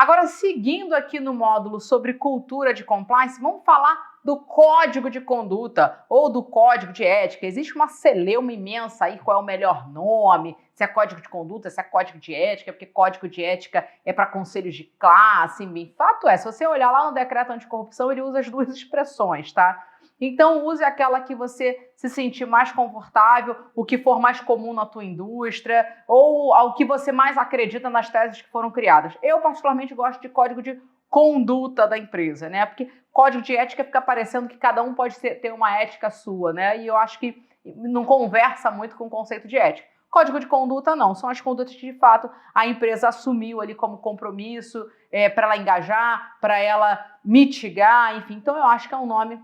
Agora, seguindo aqui no módulo sobre cultura de compliance, vamos falar do código de conduta ou do código de ética. Existe uma celeuma imensa aí, qual é o melhor nome, se é código de conduta, se é código de ética, porque código de ética é para conselhos de classe, enfim. Fato é, se você olhar lá no decreto anticorrupção, ele usa as duas expressões, tá? Então, use aquela que você se sentir mais confortável, o que for mais comum na tua indústria, ou ao que você mais acredita nas teses que foram criadas. Eu, particularmente, gosto de código de conduta da empresa, né? Porque código de ética fica parecendo que cada um pode ter uma ética sua, né? E eu acho que não conversa muito com o conceito de ética. Código de conduta não, são as condutas que de fato a empresa assumiu ali como compromisso para ela engajar, para ela mitigar, enfim. Então eu acho que é um nome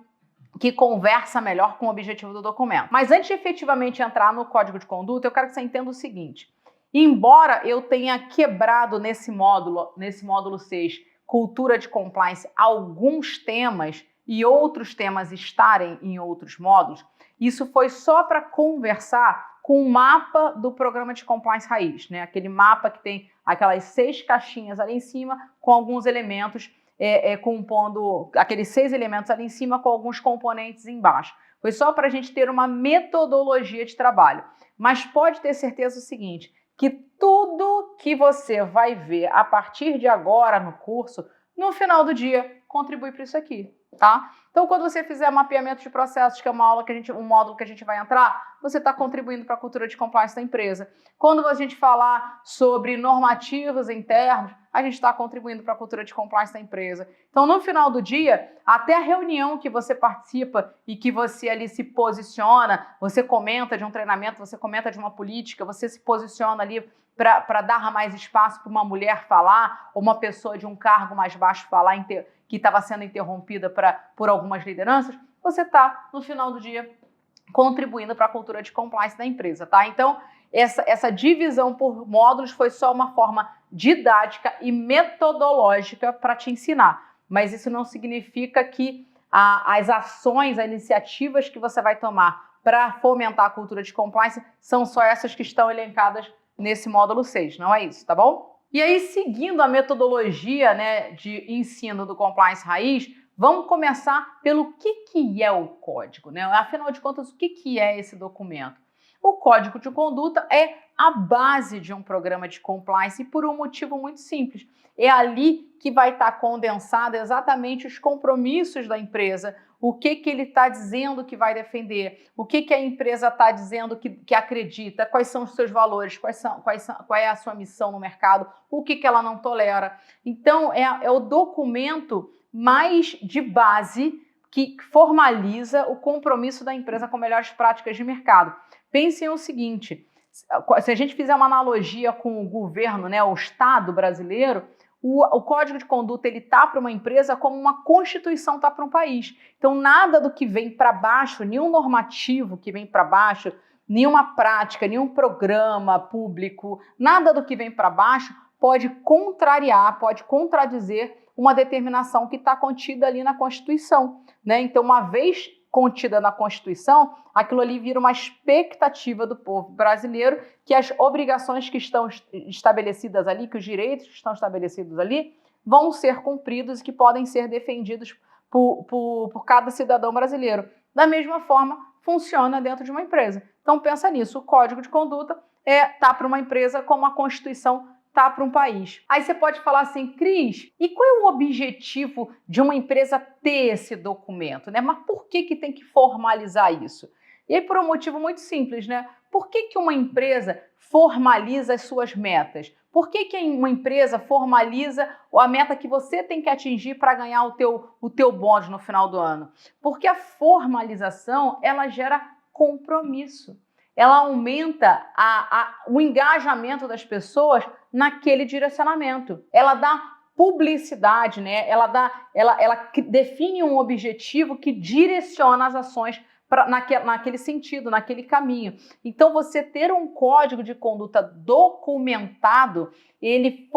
que conversa melhor com o objetivo do documento. Mas antes de efetivamente entrar no código de conduta, eu quero que você entenda o seguinte. Embora eu tenha quebrado nesse módulo 6, cultura de compliance, alguns temas e outros temas estarem em outros módulos, isso foi só para conversar com o mapa do programa de compliance raiz, né? Aquele mapa que tem aquelas 6 caixinhas ali em cima com alguns elementos compondo aqueles 6 elementos ali em cima com alguns componentes embaixo. Foi só para a gente ter uma metodologia de trabalho. Mas pode ter certeza o seguinte, que tudo que você vai ver a partir de agora no curso, no final do dia, contribui para isso aqui, tá? Então, quando você fizer mapeamento de processos, que é um módulo que a gente vai entrar, você está contribuindo para a cultura de compliance da empresa. Quando a gente falar sobre normativos internos, a gente está contribuindo para a cultura de compliance da empresa. Então, no final do dia, até a reunião que você participa e que você ali se posiciona, você comenta de um treinamento, você comenta de uma política, você se posiciona ali para dar mais espaço para uma mulher falar, ou uma pessoa de um cargo mais baixo falar, que estava sendo interrompida por algumas lideranças, você está, no final do dia, contribuindo para a cultura de compliance da empresa, tá? Então, essa divisão por módulos foi só uma forma didática e metodológica para te ensinar. Mas isso não significa que as ações, as iniciativas que você vai tomar para fomentar a cultura de compliance são só essas que estão elencadas nesse módulo 6, não é isso, tá bom? E aí, seguindo a metodologia, né, de ensino do compliance raiz, vamos começar pelo que é o código, né? Afinal de contas, o que é esse documento? O código de conduta é a base de um programa de compliance por um motivo muito simples. É ali que vai estar condensado exatamente os compromissos da empresa, o que ele está dizendo que vai defender, o que a empresa está dizendo que acredita, quais são os seus valores, qual é a sua missão no mercado, o que ela não tolera. Então, é o documento mais de base que formaliza o compromisso da empresa com melhores práticas de mercado. Pensem o seguinte, se a gente fizer uma analogia com o governo, né, o Estado brasileiro, o código de conduta ele está para uma empresa como uma constituição está para um país. Então, nada do que vem para baixo, nenhum normativo que vem para baixo, nenhuma prática, nenhum programa público, nada do que vem para baixo pode contrariar, pode contradizer uma determinação que está contida ali na Constituição, né? Então, uma vez contida na Constituição, aquilo ali vira uma expectativa do povo brasileiro que as obrigações que estão estabelecidas ali, que os direitos que estão estabelecidos ali, vão ser cumpridos e que podem ser defendidos por cada cidadão brasileiro. Da mesma forma, funciona dentro de uma empresa. Então, pensa nisso, o Código de Conduta tá para uma empresa como a Constituição tá para um país. Aí você pode falar assim, Cris, e qual é o objetivo de uma empresa ter esse documento, né? Mas por que tem que formalizar isso? E aí por um motivo muito simples, né? Por que uma empresa formaliza as suas metas? Por que uma empresa formaliza a meta que você tem que atingir para ganhar o teu bônus no final do ano? Porque a formalização, ela gera compromisso. Ela aumenta o engajamento das pessoas naquele direcionamento. Ela dá publicidade, né? Ela define um objetivo que direciona as ações naquele sentido, naquele caminho. Então, você ter um código de conduta documentado, ele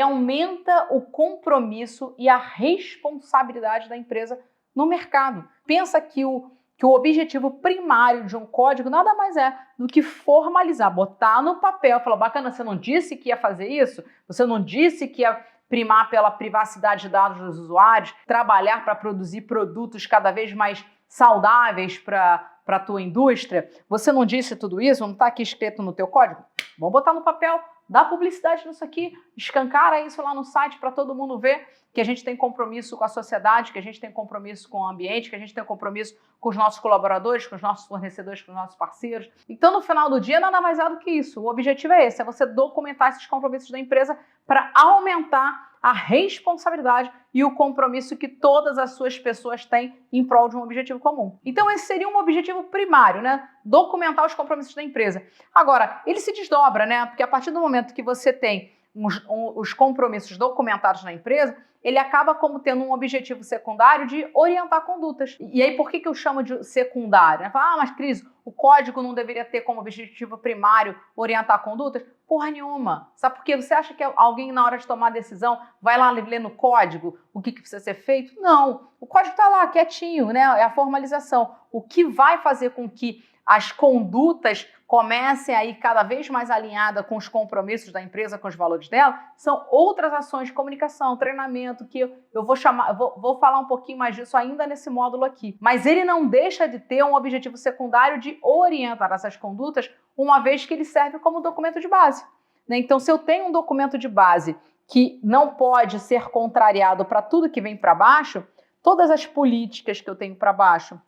aumenta o compromisso e a responsabilidade da empresa no mercado. Pensa que o objetivo primário de um código nada mais é do que formalizar, botar no papel, falar, bacana, você não disse que ia fazer isso? Você não disse que ia primar pela privacidade de dados dos usuários, trabalhar para produzir produtos cada vez mais saudáveis para a tua indústria. Você não disse tudo isso? Não está aqui escrito no teu código? Vamos botar no papel, dá publicidade nisso aqui, escancara isso lá no site para todo mundo ver que a gente tem compromisso com a sociedade, que a gente tem compromisso com o ambiente, que a gente tem compromisso com os nossos colaboradores, com os nossos fornecedores, com os nossos parceiros. Então, no final do dia, nada mais é do que isso. O objetivo é esse, é você documentar esses compromissos da empresa para aumentar a responsabilidade e o compromisso que todas as suas pessoas têm em prol de um objetivo comum. Então, esse seria um objetivo primário, né? Documentar os compromissos da empresa. Agora, ele se desdobra, né? Porque a partir do momento que você tem os compromissos documentados na empresa, ele acaba como tendo um objetivo secundário de orientar condutas. E aí, por que eu chamo de secundário? Mas Cris, o código não deveria ter como objetivo primário orientar condutas? Porra nenhuma. Sabe por quê? Você acha que alguém, na hora de tomar a decisão, vai lá ler no código o que precisa ser feito? Não. O código está lá, quietinho, né? É a formalização. O que vai fazer com que as condutas comecem a ir cada vez mais alinhadas com os compromissos da empresa, com os valores dela, são outras ações de comunicação, treinamento, que eu vou chamar, vou falar um pouquinho mais disso ainda nesse módulo aqui. Mas ele não deixa de ter um objetivo secundário de orientar essas condutas, uma vez que ele serve como documento de base, né? Então, se eu tenho um documento de base que não pode ser contrariado para tudo que vem para baixo, todas as políticas que eu tenho para baixo,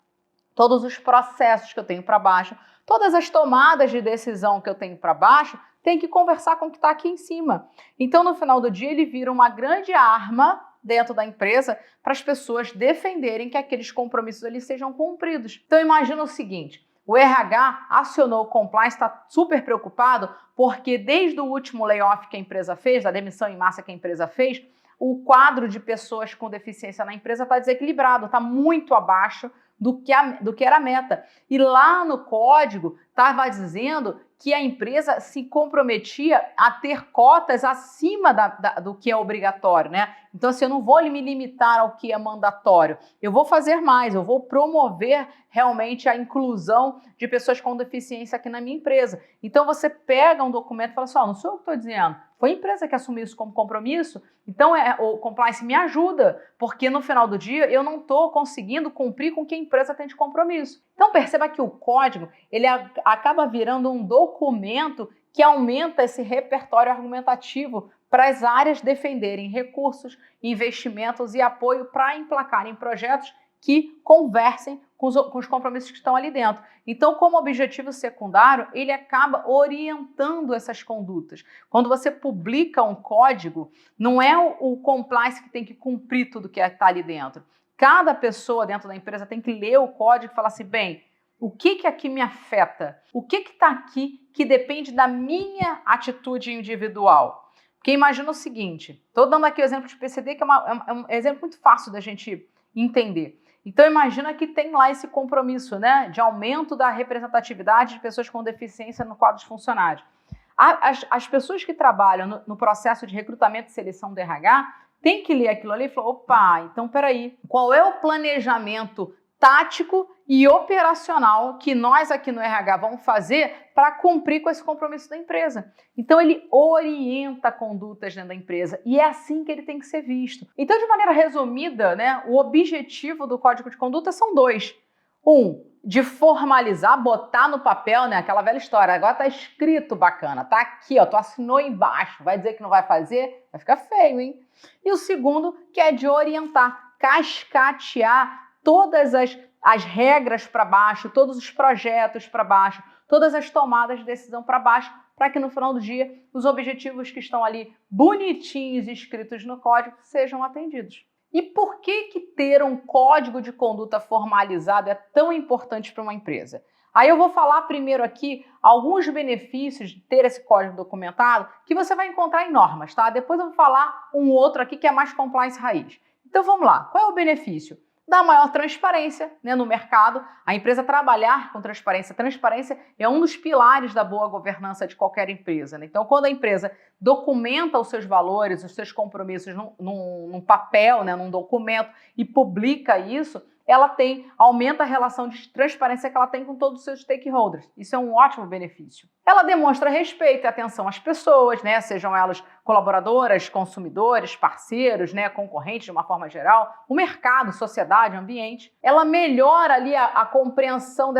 todos os processos que eu tenho para baixo, todas as tomadas de decisão que eu tenho para baixo, tem que conversar com o que está aqui em cima. Então, no final do dia, ele vira uma grande arma dentro da empresa para as pessoas defenderem que aqueles compromissos ali sejam cumpridos. Então, imagina o seguinte, o RH acionou o compliance, está super preocupado, porque desde o último layoff que a empresa fez, da demissão em massa que a empresa fez, o quadro de pessoas com deficiência na empresa está desequilibrado, está muito abaixo do que era a meta. E lá no código estava dizendo que a empresa se comprometia a ter cotas acima do que é obrigatório, né? Então, assim, eu não vou me limitar ao que é mandatório, eu vou fazer mais, eu vou promover realmente a inclusão de pessoas com deficiência aqui na minha empresa. Então, você pega um documento e fala assim, não sou eu que estou dizendo, foi a empresa que assumiu isso como compromisso, então o compliance me ajuda, porque no final do dia eu não estou conseguindo cumprir com o que a empresa tem de compromisso. Então perceba que o código ele acaba virando um documento que aumenta esse repertório argumentativo para as áreas defenderem recursos, investimentos e apoio para emplacarem projetos que conversem com os compromissos que estão ali dentro. Então, como objetivo secundário, ele acaba orientando essas condutas. Quando você publica um código, não é o compliance que tem que cumprir tudo que está ali dentro. Cada pessoa dentro da empresa tem que ler o código e falar assim, bem, o que aqui me afeta? O que está aqui que depende da minha atitude individual? Porque imagina o seguinte, estou dando aqui o exemplo de PCD, que é um exemplo muito fácil da gente entender. Então, imagina que tem lá esse compromisso, né, de aumento da representatividade de pessoas com deficiência no quadro de funcionários. As pessoas que trabalham no processo de recrutamento e seleção do RH têm que ler aquilo ali e falar, opa, então peraí, qual é o planejamento tático e operacional que nós aqui no RH vamos fazer para cumprir com esse compromisso da empresa. Então, ele orienta condutas dentro da empresa e é assim que ele tem que ser visto. Então, de maneira resumida, né, o objetivo do Código de Conduta são dois. De formalizar, botar no papel, né, aquela velha história, agora tá escrito bacana, tá aqui, ó, tu assinou embaixo, vai dizer que não vai fazer? Vai ficar feio, hein? E o segundo, que é de orientar, cascatear todas as regras para baixo, todos os projetos para baixo, todas as tomadas de decisão para baixo, para que no final do dia os objetivos que estão ali bonitinhos escritos no código sejam atendidos. E por que ter um código de conduta formalizado é tão importante para uma empresa? Aí eu vou falar primeiro aqui alguns benefícios de ter esse código documentado que você vai encontrar em normas, tá? Depois eu vou falar um outro aqui que é mais compliance raiz. Então vamos lá, qual é o benefício? Dá maior transparência, né, no mercado, a empresa trabalhar com transparência. Transparência é um dos pilares da boa governança de qualquer empresa, né? Então, quando a empresa documenta os seus valores, os seus compromissos num papel, né, num documento e publica isso, ela aumenta a relação de transparência que ela tem com todos os seus stakeholders. Isso é um ótimo benefício. Ela demonstra respeito e atenção às pessoas, né? Sejam elas colaboradoras, consumidores, parceiros, né? Concorrentes de uma forma geral, o mercado, sociedade, ambiente. Ela melhora ali a compreensão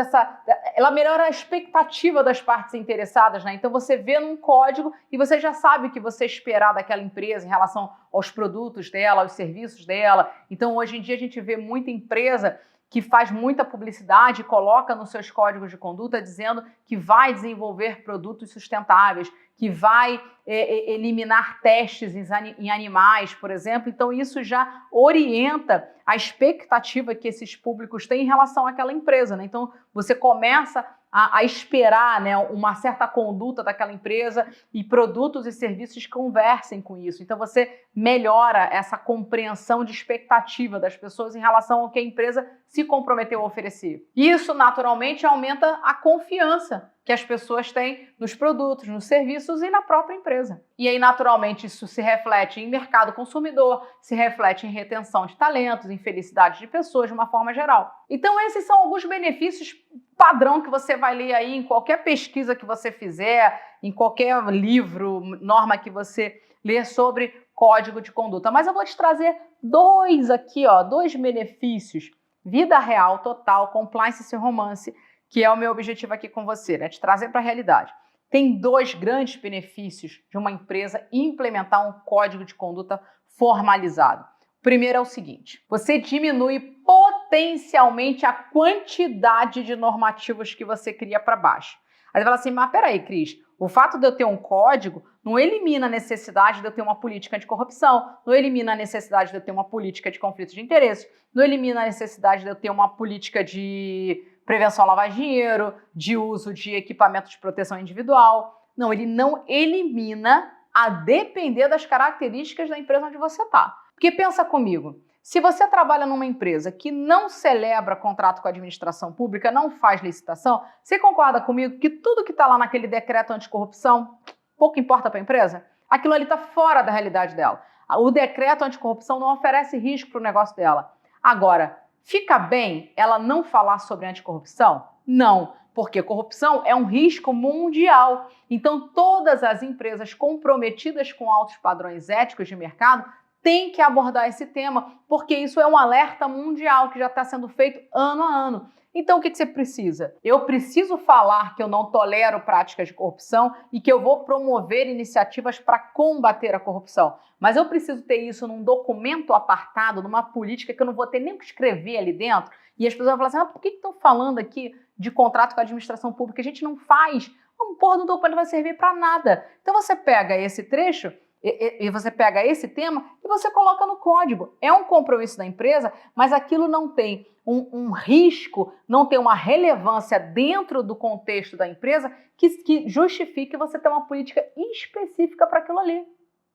ela melhora a expectativa das partes interessadas, né? Então você vê num código e você já sabe o que você esperar daquela empresa em relação aos produtos dela, aos serviços dela. Então hoje em dia a gente vê muita empresa que faz muita publicidade e coloca nos seus códigos de conduta dizendo que vai desenvolver produtos sustentáveis, que vai eliminar testes em animais, por exemplo. Então, isso já orienta a expectativa que esses públicos têm em relação àquela empresa, né? Então, você começa a esperar, né, uma certa conduta daquela empresa e produtos e serviços conversem com isso. Então, você melhora essa compreensão de expectativa das pessoas em relação ao que a empresa se comprometeu a oferecer. Isso, naturalmente, aumenta a confiança que as pessoas têm nos produtos, nos serviços e na própria empresa. E aí, naturalmente, isso se reflete em mercado consumidor, se reflete em retenção de talentos, em felicidade de pessoas de uma forma geral. Então, esses são alguns benefícios padrão que você vai ler aí em qualquer pesquisa que você fizer, em qualquer livro, norma que você ler sobre código de conduta. Mas eu vou te trazer dois benefícios. Vida real, total, compliance e romance, que é o meu objetivo aqui com você, né? Te trazer para a realidade. Tem dois grandes benefícios de uma empresa implementar um código de conduta formalizado. O primeiro é o seguinte: você diminui potencialmente a quantidade de normativos que você cria para baixo. Aí você fala assim, mas peraí, Cris, o fato de eu ter um código não elimina a necessidade de eu ter uma política anticorrupção, não elimina a necessidade de eu ter uma política de conflito de interesses, não elimina a necessidade de eu ter uma política de prevenção à lavagem de dinheiro, de uso de equipamento de proteção individual. Não, ele não elimina a depender das características da empresa onde você está. Porque pensa comigo, se você trabalha numa empresa que não celebra contrato com a administração pública, não faz licitação, você concorda comigo que tudo que está lá naquele decreto anticorrupção pouco importa para a empresa? Aquilo ali está fora da realidade dela. O decreto anticorrupção não oferece risco para o negócio dela. Agora, fica bem ela não falar sobre anticorrupção? Não, porque corrupção é um risco mundial. Então, todas as empresas comprometidas com altos padrões éticos de mercado têm que abordar esse tema, porque isso é um alerta mundial que já está sendo feito ano a ano. Então, o que você precisa? Eu preciso falar que eu não tolero práticas de corrupção e que eu vou promover iniciativas para combater a corrupção. Mas eu preciso ter isso num documento apartado, numa política que eu não vou ter nem o que escrever ali dentro. E as pessoas vão falar assim, por que estão falando aqui de contrato com a administração pública? A gente não faz. Porra do documento não vai servir para nada. Então, você pega esse trecho e você pega esse tema e você coloca no código. É um compromisso da empresa, mas aquilo não tem um risco, não tem uma relevância dentro do contexto da empresa que justifique você ter uma política específica para aquilo ali.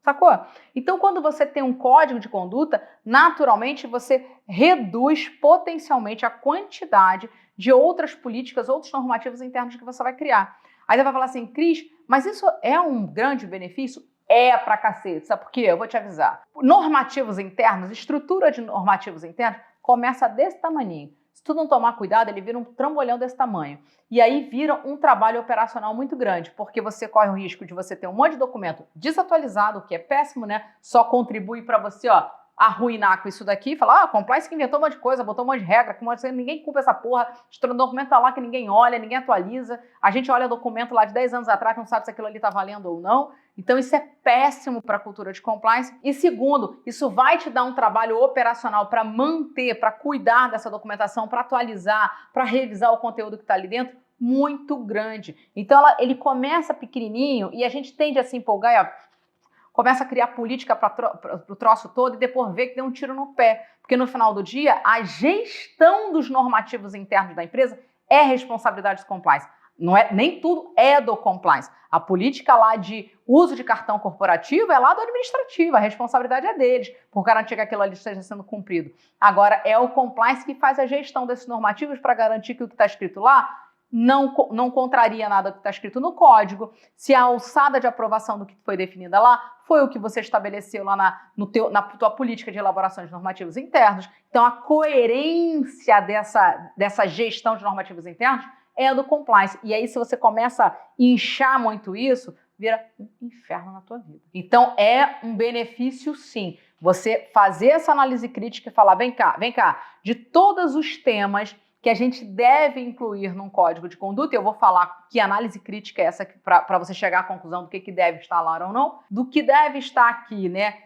Sacou? Então, quando você tem um código de conduta, naturalmente você reduz potencialmente a quantidade de outras políticas, outros normativos internos que você vai criar. Aí você vai falar assim, Cris, mas isso é um grande benefício? É pra cacete, sabe por quê? Eu vou te avisar. Normativos internos, estrutura de normativos internos, começa desse tamaninho. Se tu não tomar cuidado, ele vira um trambolhão desse tamanho. E aí vira um trabalho operacional muito grande, porque você corre o risco de você ter um monte de documento desatualizado, o que é péssimo, né? Só contribui para você, arruinar com isso daqui, falar, compliance que inventou um monte de coisa, botou um monte de regra, ninguém cumpre essa porra, o documento tá lá que ninguém olha, ninguém atualiza, a gente olha documento lá de 10 anos atrás, não sabe se aquilo ali tá valendo ou não. Então isso é péssimo para a cultura de compliance. E segundo, isso vai te dar um trabalho operacional para manter, para cuidar dessa documentação, para atualizar, para revisar o conteúdo que está ali dentro, muito grande. Então ele começa pequenininho e a gente tende a se empolgar e começa a criar política para o troço todo e depois vê que deu um tiro no pé. Porque no final do dia, a gestão dos normativos internos da empresa é responsabilidade do compliance. Nem tudo é do compliance. A política lá de uso de cartão corporativo é lá do administrativo, a responsabilidade é deles, por garantir que aquilo ali esteja sendo cumprido. Agora, é o compliance que faz a gestão desses normativos para garantir que o que está escrito lá não contraria nada que está escrito no código, se a alçada de aprovação do que foi definida lá foi o que você estabeleceu lá na tua política de elaboração de normativos internos. Então, a coerência dessa gestão de normativos internos é do compliance. E aí, se você começa a inchar muito isso, vira um inferno na tua vida. Então, é um benefício, sim, você fazer essa análise crítica e falar, vem cá, de todos os temas que a gente deve incluir num código de conduta, eu vou falar que análise crítica é essa para você chegar à conclusão do que deve estar lá ou não, do que deve estar aqui, né?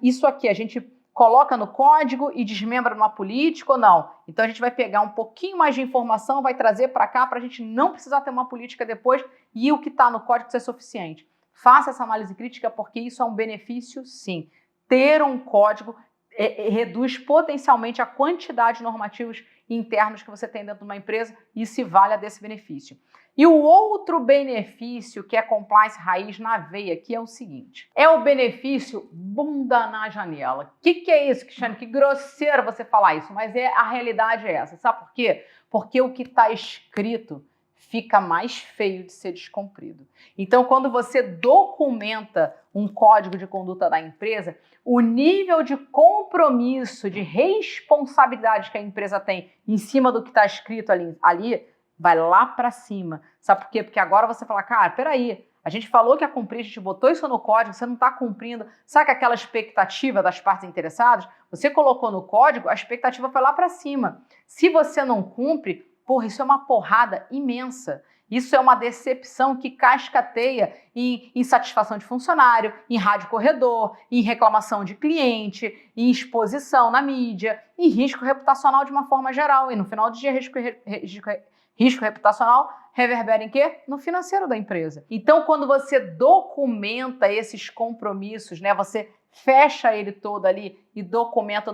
Isso aqui a gente coloca no código e desmembra numa política ou não. Então a gente vai pegar um pouquinho mais de informação, vai trazer para cá para a gente não precisar ter uma política depois e o que está no código ser suficiente. Faça essa análise crítica porque isso é um benefício, sim. Ter um código reduz potencialmente a quantidade de normativos internos que você tem dentro de uma empresa e se valha desse benefício. E o outro benefício que é compliance raiz na veia, que é o seguinte, é o benefício bunda na janela. O que é isso, Cristiane? Que grosseiro você falar isso, mas a realidade é essa. Sabe por quê? Porque o que está escrito fica mais feio de ser descumprido. Então, quando você documenta um código de conduta da empresa, o nível de compromisso, de responsabilidade que a empresa tem em cima do que está escrito ali vai lá para cima. Sabe por quê? Porque agora você fala, cara, peraí, a gente falou que ia cumprir, a gente botou isso no código, você não está cumprindo. Sabe aquela expectativa das partes interessadas? Você colocou no código, a expectativa foi lá para cima. Se você não cumpre, porra, isso é uma porrada imensa. Isso é uma decepção que cascateia em insatisfação de funcionário, em rádio corredor, em reclamação de cliente, em exposição na mídia, em risco reputacional de uma forma geral. E no final do dia, risco reputacional reverbera em quê? No financeiro da empresa. Então, quando você documenta esses compromissos, né, você fecha ele todo ali e documenta,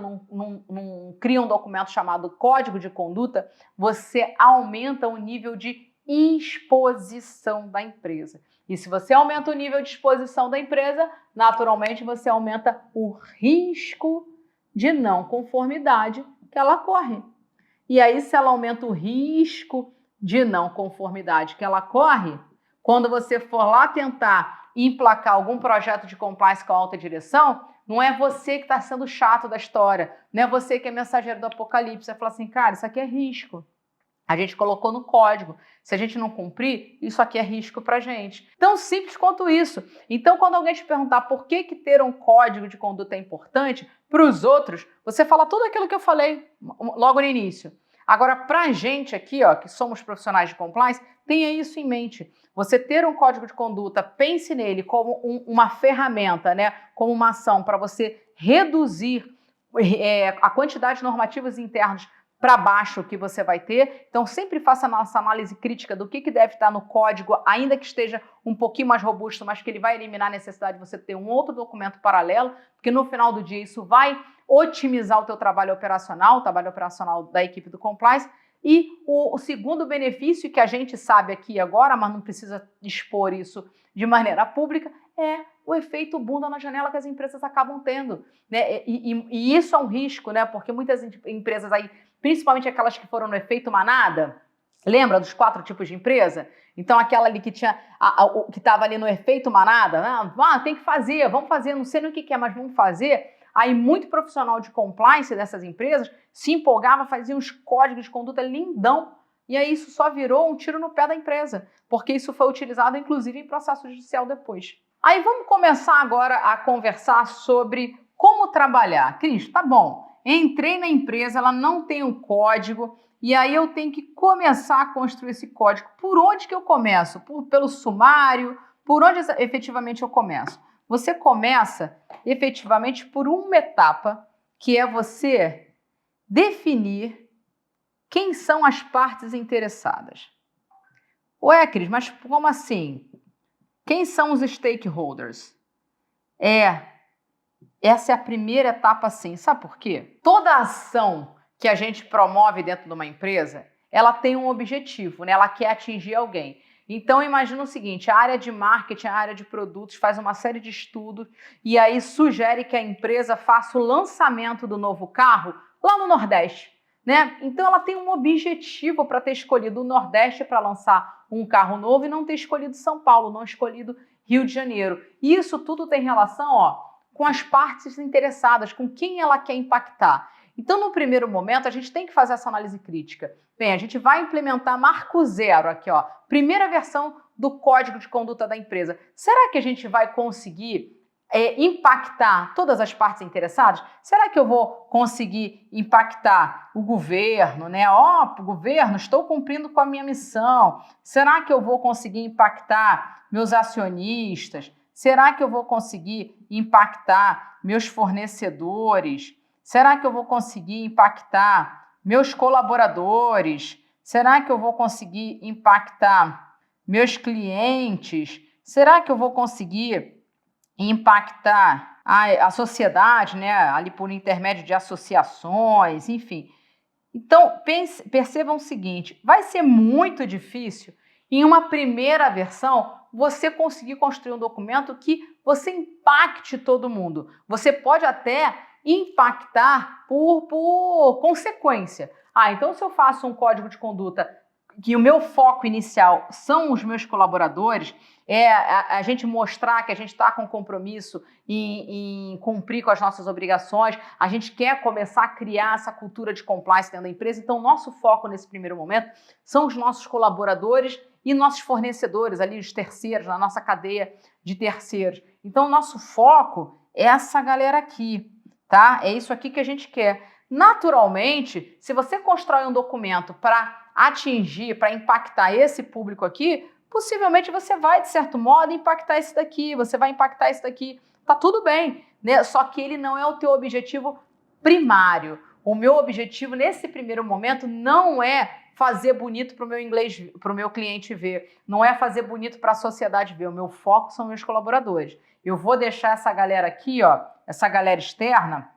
cria um documento chamado Código de Conduta, você aumenta o nível de exposição da empresa. E se você aumenta o nível de exposição da empresa, naturalmente você aumenta o risco de não conformidade que ela corre. E aí, se ela aumenta o risco de não conformidade que ela corre, quando você for lá tentar emplacar algum projeto de compliance com a alta direção, não é você que está sendo chato da história, não é você que é mensageiro do apocalipse. Você fala assim, cara, isso aqui é risco. A gente colocou no código. Se a gente não cumprir, isso aqui é risco para a gente. Tão simples quanto isso. Então, quando alguém te perguntar por que ter um código de conduta é importante, para os outros, você fala tudo aquilo que eu falei logo no início. Agora, para a gente aqui, ó, que somos profissionais de compliance, tenha isso em mente. Você ter um código de conduta, pense nele como uma ferramenta, né? Como uma ação para você reduzir a quantidade de normativos internos para baixo que você vai ter. Então, sempre faça a nossa análise crítica do que deve estar no código, ainda que esteja um pouquinho mais robusto, mas que ele vai eliminar a necessidade de você ter um outro documento paralelo, porque no final do dia isso vai otimizar o teu trabalho operacional da equipe do compliance. E o segundo benefício que a gente sabe aqui agora, mas não precisa expor isso de maneira pública, é o efeito bunda na janela que as empresas acabam tendo, né? E isso é um risco, né? Porque muitas empresas aí, principalmente aquelas que foram no efeito manada, lembra dos 4 tipos de empresa? Então, aquela ali que tinha que estava ali no efeito manada, tem que fazer, vamos fazer, não sei nem o que é, mas vamos fazer. Aí, muito profissional de compliance dessas empresas se empolgava, fazia uns códigos de conduta lindão, e aí isso só virou um tiro no pé da empresa, porque isso foi utilizado, inclusive, em processo judicial depois. Aí, vamos começar agora a conversar sobre como trabalhar. Cris, tá bom, entrei na empresa, ela não tem um código, e aí eu tenho que começar a construir esse código. Por onde que eu começo? Pelo sumário? Por onde efetivamente eu começo? Você começa efetivamente por uma etapa, que é você definir quem são as partes interessadas. Ué, Cris, mas como assim? Quem são os stakeholders? Essa é a primeira etapa, sim. Sabe por quê? Toda ação que a gente promove dentro de uma empresa, ela tem um objetivo, né? Ela quer atingir alguém. Então, imagina o seguinte, a área de marketing, a área de produtos faz uma série de estudos e aí sugere que a empresa faça o lançamento do novo carro lá no Nordeste. né? Então ela tem um objetivo para ter escolhido o Nordeste para lançar um carro novo e não ter escolhido São Paulo, não escolhido Rio de Janeiro. E isso tudo tem relação, ó, com as partes interessadas, com quem ela quer impactar. Então, no primeiro momento, a gente tem que fazer essa análise crítica. Bem, a gente vai implementar Marco Zero aqui, ó, primeira versão do Código de Conduta da empresa. Será que a gente vai conseguir impactar todas as partes interessadas? Será que eu vou conseguir impactar o governo, né? Ó, governo, estou cumprindo com a minha missão. Será que eu vou conseguir impactar meus acionistas? Será que eu vou conseguir impactar meus fornecedores? Será que eu vou conseguir impactar meus colaboradores? Será que eu vou conseguir impactar meus clientes? Será que eu vou conseguir impactar a sociedade, né, ali por intermédio de associações, enfim? Então, percebam o seguinte, vai ser muito difícil, em uma primeira versão, você conseguir construir um documento que você impacte todo mundo. Você pode até impactar por consequência. Então se eu faço um código de conduta que o meu foco inicial são os meus colaboradores, a gente mostrar que a gente está com compromisso em cumprir com as nossas obrigações, a gente quer começar a criar essa cultura de compliance dentro da empresa, então nosso foco nesse primeiro momento são os nossos colaboradores e nossos fornecedores, ali os terceiros, na nossa cadeia de terceiros. Então nosso foco é essa galera aqui, tá? É isso aqui que a gente quer. Naturalmente, se você constrói um documento para atingir, para impactar esse público aqui, possivelmente você vai, de certo modo, impactar esse daqui, você vai impactar esse daqui. Tá tudo bem, né? Só que ele não é o teu objetivo primário. O meu objetivo, nesse primeiro momento, não é fazer bonito para o meu inglês, para o meu cliente ver, não é fazer bonito para a sociedade ver. O meu foco são meus colaboradores. Eu vou deixar essa galera aqui, ó, essa galera externa,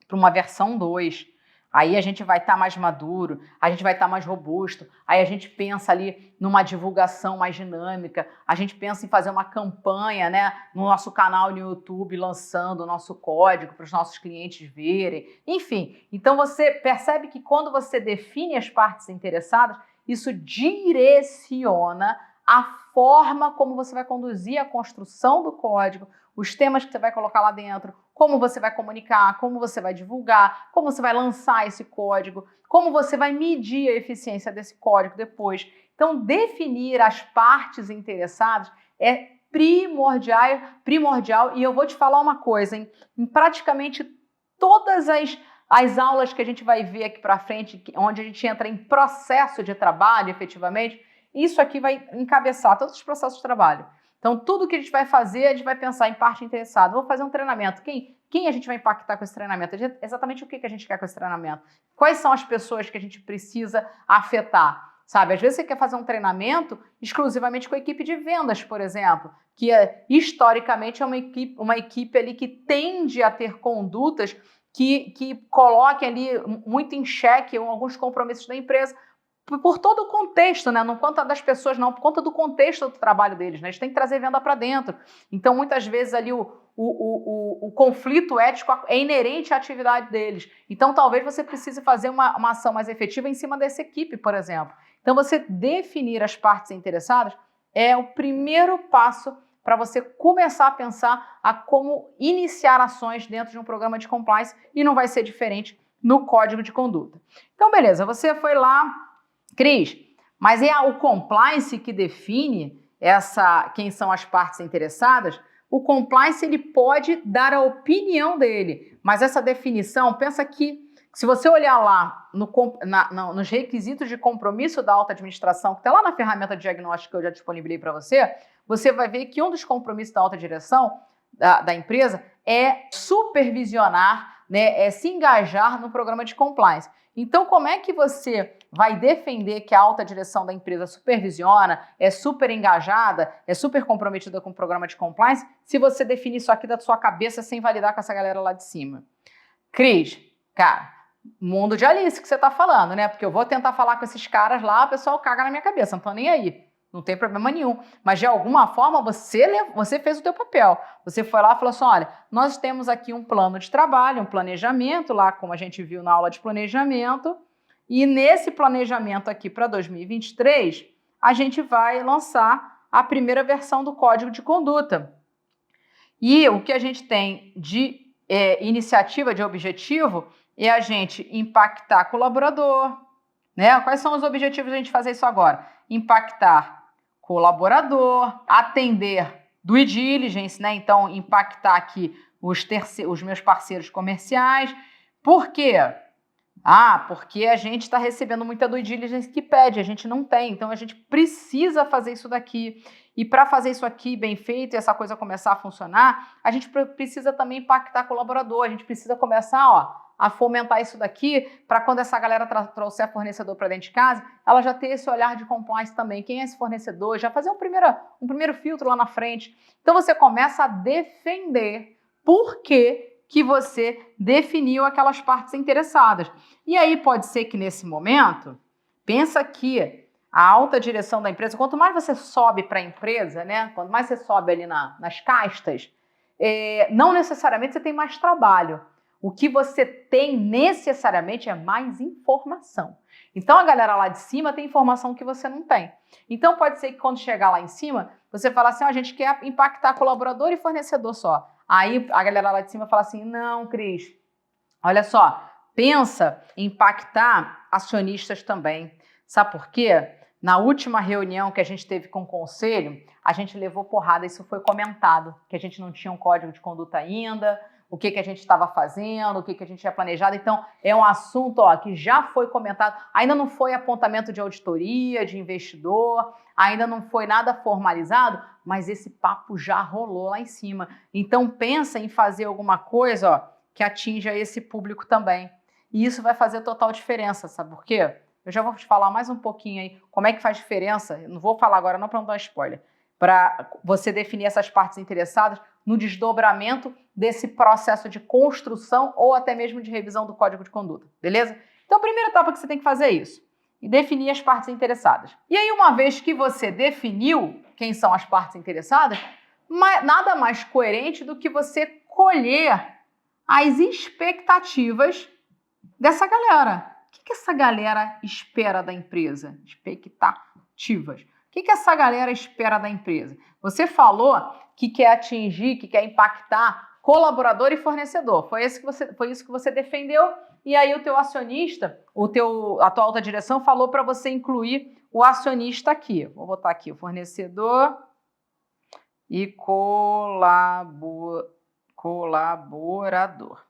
para uma versão 2. Aí a gente vai estar mais maduro, a gente vai estar mais robusto, aí a gente pensa ali numa divulgação mais dinâmica, a gente pensa em fazer uma campanha, né, no nosso canal no YouTube, lançando o nosso código para os nossos clientes verem. Enfim, então você percebe que quando você define as partes interessadas, isso direciona a forma como você vai conduzir a construção do código, os temas que você vai colocar lá dentro, como você vai comunicar, como você vai divulgar, como você vai lançar esse código, como você vai medir a eficiência desse código depois. Então, definir as partes interessadas é primordial, e eu vou te falar uma coisa, hein? Em praticamente todas as aulas que a gente vai ver aqui para frente, onde a gente entra em processo de trabalho, efetivamente, isso aqui vai encabeçar todos os processos de trabalho. Então, tudo que a gente vai fazer, a gente vai pensar em parte interessada. Vou fazer um treinamento. Quem a gente vai impactar com esse treinamento? Exatamente o que a gente quer com esse treinamento? Quais são as pessoas que a gente precisa afetar? Sabe, às vezes você quer fazer um treinamento exclusivamente com a equipe de vendas, por exemplo, que historicamente é uma equipe ali que tende a ter condutas que coloquem ali muito em xeque alguns compromissos da empresa, por todo o contexto, né? Não por conta das pessoas, não, por conta do contexto do trabalho deles, né? Eles têm que trazer venda para dentro. Então, muitas vezes ali o conflito ético é inerente à atividade deles. Então, talvez você precise fazer uma ação mais efetiva em cima dessa equipe, por exemplo. Então, você definir as partes interessadas é o primeiro passo para você começar a pensar a como iniciar ações dentro de um programa de compliance, e não vai ser diferente no código de conduta. Então, beleza, você foi lá, Cris, mas é o compliance que define quem são as partes interessadas? O compliance ele pode dar a opinião dele, mas essa definição, pensa que se você olhar lá nos requisitos de compromisso da alta administração, que está lá na ferramenta de diagnóstico que eu já disponibilizei para você, você vai ver que um dos compromissos da alta direção da empresa é supervisionar, né, é se engajar no programa de compliance. Então, como é que você vai defender que a alta direção da empresa supervisiona, é super engajada, é super comprometida com o programa de compliance, se você definir isso aqui da sua cabeça sem validar com essa galera lá de cima? Cris, cara, mundo de Alice que você tá falando, né? Porque eu vou tentar falar com esses caras lá, o pessoal caga na minha cabeça, não tô nem aí. Não tem problema nenhum. Mas, de alguma forma, você fez o teu papel. Você foi lá e falou assim, olha, nós temos aqui um plano de trabalho, um planejamento lá, como a gente viu na aula de planejamento, E nesse planejamento aqui para 2023, a gente vai lançar a primeira versão do Código de Conduta. E o que a gente tem de iniciativa, de objetivo, é a gente impactar colaborador, né? Quais são os objetivos da gente fazer isso agora? Impactar colaborador, atender due diligence, né? Então, impactar aqui os meus parceiros comerciais. Por quê? Porque a gente está recebendo muita due diligence que pede, a gente não tem, então a gente precisa fazer isso daqui. E para fazer isso aqui bem feito e essa coisa começar a funcionar, a gente precisa também impactar colaborador, a gente precisa começar a fomentar isso daqui para quando essa galera trouxer fornecedor para dentro de casa, ela já ter esse olhar de compliance também. Quem é esse fornecedor? Já fazer um primeiro filtro lá na frente. Então você começa a defender por que você definiu aquelas partes interessadas. E aí pode ser que nesse momento, pensa que a alta direção da empresa, quanto mais você sobe para a empresa, né? Quanto mais você sobe ali nas castas, não necessariamente você tem mais trabalho. O que você tem necessariamente é mais informação. Então a galera lá de cima tem informação que você não tem. Então pode ser que quando chegar lá em cima, você fala assim, a gente quer impactar colaborador e fornecedor só. Aí a galera lá de cima fala assim, não, Cris, olha só, pensa em impactar acionistas também. Sabe por quê? Na última reunião que a gente teve com o conselho, a gente levou porrada, isso foi comentado, que a gente não tinha um código de conduta ainda, o que a gente estava fazendo, o que a gente tinha planejado. Então, é um assunto que já foi comentado, ainda não foi apontamento de auditoria, de investidor, ainda não foi nada formalizado, mas esse papo já rolou lá em cima. Então, pensa em fazer alguma coisa que atinja esse público também. E isso vai fazer total diferença, sabe por quê? Eu já vou te falar mais um pouquinho aí como é que faz diferença, eu não vou falar agora não para não dar spoiler, para você definir essas partes interessadas no desdobramento desse processo de construção ou até mesmo de revisão do Código de Conduta, beleza? Então a primeira etapa que você tem que fazer é isso, e definir as partes interessadas. E aí uma vez que você definiu quem são as partes interessadas, nada mais coerente do que você colher as expectativas dessa galera. O que essa galera espera da empresa? Expectativas. O que essa galera espera da empresa? Você falou que quer atingir, que quer impactar colaborador e fornecedor. Foi isso que você defendeu. E aí o teu acionista, a tua alta direção falou para você incluir o acionista aqui. Vou botar aqui o fornecedor e colaborador.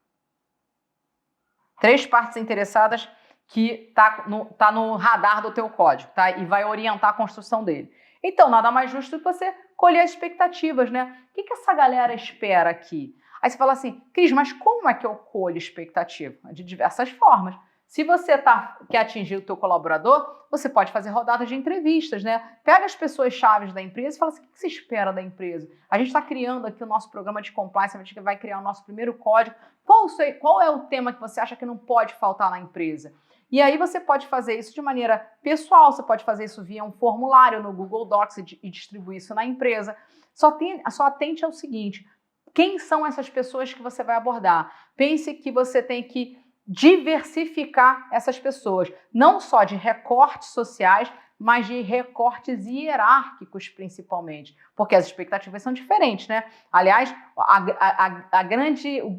3 partes interessadas que tá no radar do teu código, tá? E vai orientar a construção dele. Então, nada mais justo que você colher as expectativas, né? O que essa galera espera aqui? Aí você fala assim, Cris, mas como é que eu colho expectativa? De diversas formas. Se você quer atingir o teu colaborador, você pode fazer rodadas de entrevistas, né? Pega as pessoas chaves da empresa e fala assim, o que você espera da empresa? A gente está criando aqui o nosso programa de compliance, a gente vai criar o nosso primeiro código. Qual é o tema que você acha que não pode faltar na empresa? E aí você pode fazer isso de maneira pessoal, você pode fazer isso via um formulário no Google Docs e distribuir isso na empresa. Só atente ao seguinte, quem são essas pessoas que você vai abordar? Pense que você tem que diversificar essas pessoas, não só de recortes sociais, mas de recortes hierárquicos principalmente, porque as expectativas são diferentes, né? Aliás,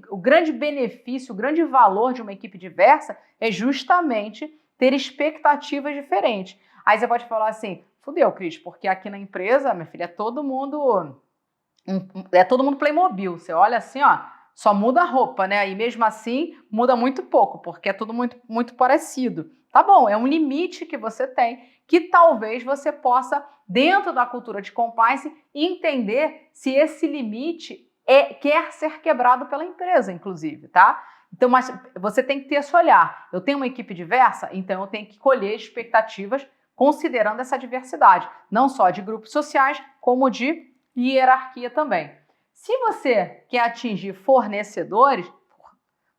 o grande benefício, o grande valor de uma equipe diversa é justamente ter expectativas diferentes. Aí você pode falar assim, fudeu, Cris, porque aqui na empresa, minha filha, é todo mundo Playmobil. Você olha assim, só muda a roupa, né? E mesmo assim, muda muito pouco, porque é tudo muito, muito parecido. Tá bom, é um limite que você tem, que talvez você possa, dentro da cultura de compliance, entender se esse limite quer ser quebrado pela empresa, inclusive, tá? Então, mas você tem que ter esse olhar. Eu tenho uma equipe diversa, então eu tenho que colher expectativas considerando essa diversidade, não só de grupos sociais, como de hierarquia também. Se você quer atingir fornecedores,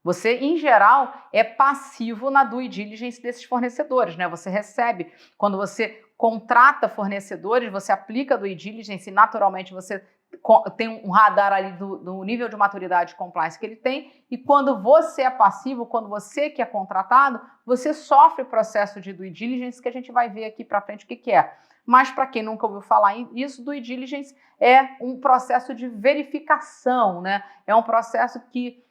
você, em geral, é passivo na due diligence desses fornecedores, né? Você recebe, quando você contrata fornecedores, você aplica a due diligence e, naturalmente, você tem um radar ali do nível de maturidade de compliance que ele tem, e quando você é passivo, quando você que é contratado, você sofre processo de due diligence, que a gente vai ver aqui para frente o que é. Mas para quem nunca ouviu falar isso, due diligence é um processo de verificação, né? É um processo que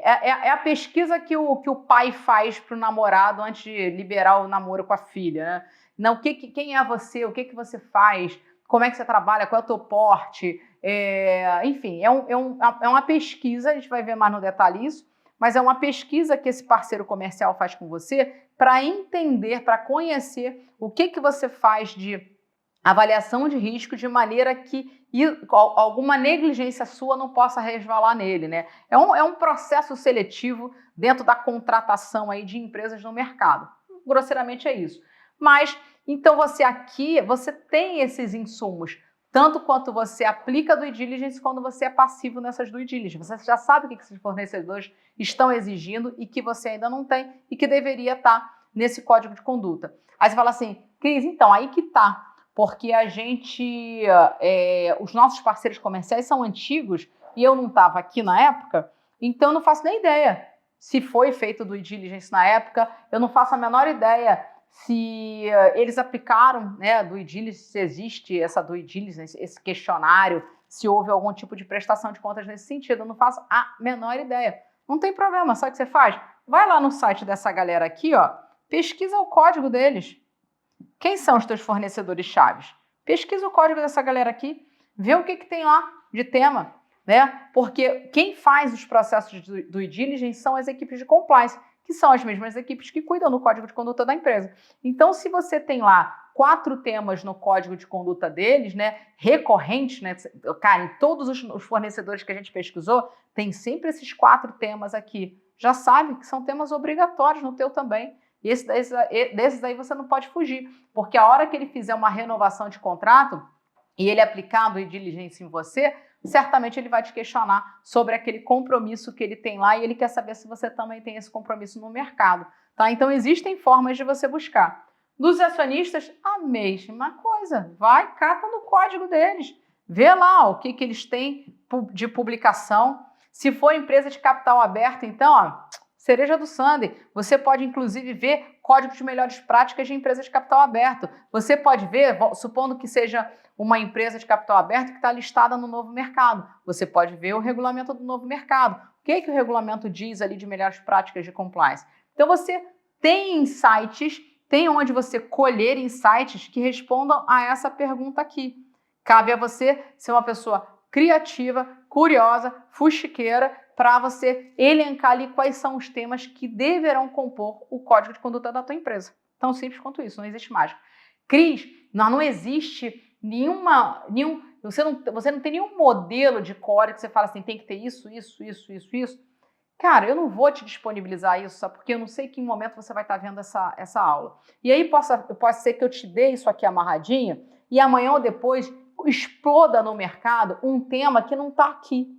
é a pesquisa que o pai faz para o namorado antes de liberar o namoro com a filha, né? Não, quem é você? O que você faz? Como é que você trabalha? Qual é o teu porte? Enfim, é uma pesquisa, a gente vai ver mais no detalhe isso, mas é uma pesquisa que esse parceiro comercial faz com você para entender, para conhecer o que você faz de avaliação de risco de maneira que alguma negligência sua não possa resvalar nele, né? É um processo seletivo dentro da contratação aí de empresas no mercado. Grosseiramente é isso. Mas, então você tem esses insumos, tanto quanto você aplica due diligence, quando você é passivo nessas due diligence. Você já sabe o que esses fornecedores estão exigindo e que você ainda não tem e que deveria estar nesse código de conduta. Aí você fala assim, Cris, então, aí que tá. Porque os nossos parceiros comerciais são antigos e eu não estava aqui na época, então eu não faço nem ideia se foi feito due diligence na época, eu não faço a menor ideia se eles aplicaram, né, due diligence, se existe essa due diligence, esse questionário, se houve algum tipo de prestação de contas nesse sentido, eu não faço a menor ideia. Não tem problema, sabe o que você faz? Vai lá no site dessa galera aqui, ó, pesquisa o código deles. Quem são os teus fornecedores chaves? Pesquisa o código dessa galera aqui, vê o que tem lá de tema, né? Porque quem faz os processos de due diligence são as equipes de compliance, que são as mesmas equipes que cuidam do código de conduta da empresa. Então, se você tem lá 4 temas no código de conduta deles, né, recorrentes, né, cara, em todos os fornecedores que a gente pesquisou, tem sempre esses 4 temas aqui. Já sabe que são temas obrigatórios no teu também. E desses aí você não pode fugir, porque a hora que ele fizer uma renovação de contrato e ele aplicar a due diligence em você, certamente ele vai te questionar sobre aquele compromisso que ele tem lá e ele quer saber se você também tem esse compromisso no mercado, tá? Então existem formas de você buscar. Dos acionistas, a mesma coisa. Vai, cata no código deles, vê lá o que eles têm de publicação. Se for empresa de capital aberto, então, ó, cereja do sundae. Você pode, inclusive, ver código de melhores práticas de empresas de capital aberto. Você pode ver, supondo que seja uma empresa de capital aberto que está listada no novo mercado. Você pode ver o regulamento do novo mercado. O que o regulamento diz ali de melhores práticas de compliance? Então, você tem insights, tem onde você colher insights que respondam a essa pergunta aqui. Cabe a você ser uma pessoa criativa, curiosa, fuxiqueira, para você elencar ali quais são os temas que deverão compor o código de conduta da tua empresa. Tão simples quanto isso, não existe mágica. Cris, não existe você não tem nenhum modelo de código que você fala assim, tem que ter isso. Cara, eu não vou te disponibilizar isso, só porque eu não sei em que momento você vai estar vendo essa aula. E aí pode ser que eu te dê isso aqui amarradinho e amanhã ou depois exploda no mercado um tema que não está aqui.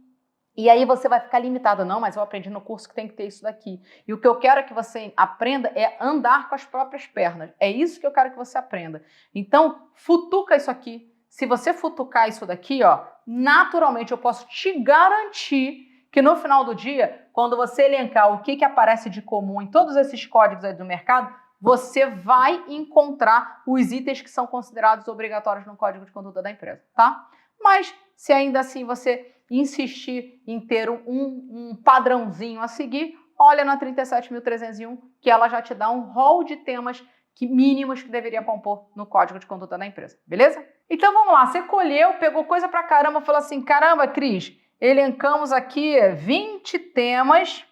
E aí você vai ficar limitado. Não, mas eu aprendi no curso que tem que ter isso daqui. E o que eu quero que você aprenda é andar com as próprias pernas. É isso que eu quero que você aprenda. Então, futuca isso aqui. Se você futucar isso daqui, ó, naturalmente eu posso te garantir que no final do dia, quando você elencar o que aparece de comum em todos esses códigos aí do mercado, você vai encontrar os itens que são considerados obrigatórios no código de conduta da empresa, tá? Mas, se ainda assim você insistir em ter um padrãozinho a seguir, olha na 37.301, que ela já te dá um rol de temas mínimos que deveria compor no código de conduta da empresa, beleza? Então vamos lá, você colheu, pegou coisa pra caramba, falou assim, caramba, Cris, elencamos aqui 20 temas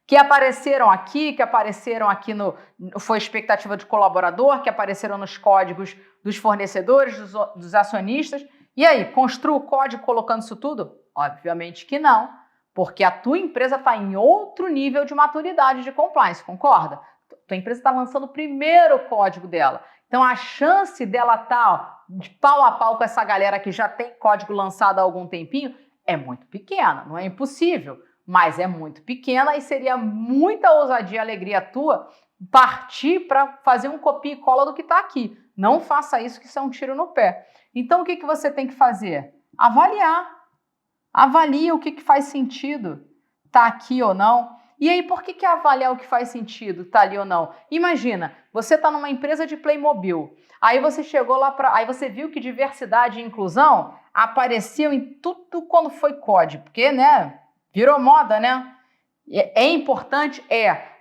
que apareceram aqui foi expectativa de colaborador, que apareceram nos códigos dos fornecedores, dos acionistas. E aí, construa o código colocando isso tudo? Obviamente que não, porque a tua empresa está em outro nível de maturidade de compliance, concorda? Tua empresa está lançando o primeiro código dela. Então, a chance dela estar de pau a pau com essa galera que já tem código lançado há algum tempinho é muito pequena, não é impossível, mas é muito pequena e seria muita ousadia e alegria tua partir para fazer um copia e cola do que está aqui. Não faça isso, que isso é um tiro no pé. Então, o que você tem que fazer? Avaliar. Avalia o que faz sentido, tá aqui ou não. E aí, por que avaliar o que faz sentido, tá ali ou não? Imagina, você tá numa empresa de Playmobil, aí você chegou lá aí você viu que diversidade e inclusão apareceu em tudo quando foi código, porque, né, virou moda, né? É importante?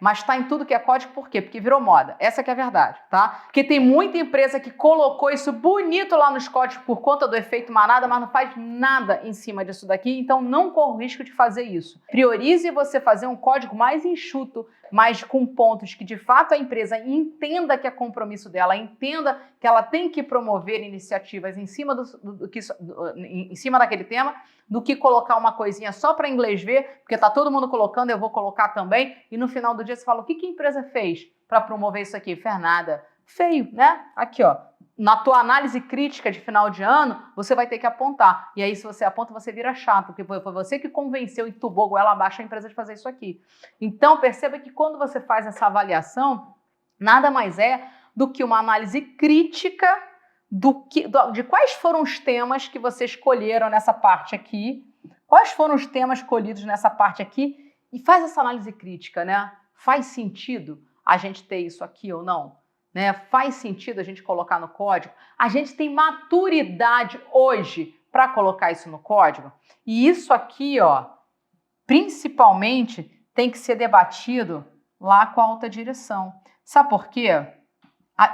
Mas está em tudo que é código, por quê? Porque virou moda. Essa que é a verdade, tá? Porque tem muita empresa que colocou isso bonito lá nos códigos por conta do efeito manada, mas não faz nada em cima disso daqui, então não corra o risco de fazer isso. Priorize você fazer um código mais enxuto, mas com pontos que de fato a empresa entenda que é compromisso dela, entenda que ela tem que promover iniciativas em cima, em cima daquele tema, do que colocar uma coisinha só para inglês ver, porque tá todo mundo colocando, eu vou colocar também, e no final do dia você fala, o que a empresa fez para promover isso aqui? Fez nada. Feio, né? Aqui, ó, na tua análise crítica de final de ano, você vai ter que apontar, e aí se você aponta, você vira chato, porque foi você que convenceu e entubou goela abaixo a empresa de fazer isso aqui. Então, perceba que quando você faz essa avaliação, nada mais é do que uma análise crítica de quais foram os temas que você escolheram nessa parte aqui, quais foram os temas escolhidos nessa parte aqui, e faz essa análise crítica, né? Faz sentido a gente ter isso aqui ou não? Né? Faz sentido a gente colocar no código? A gente tem maturidade hoje para colocar isso no código? E isso aqui, ó, principalmente, tem que ser debatido lá com a alta direção. Sabe por quê?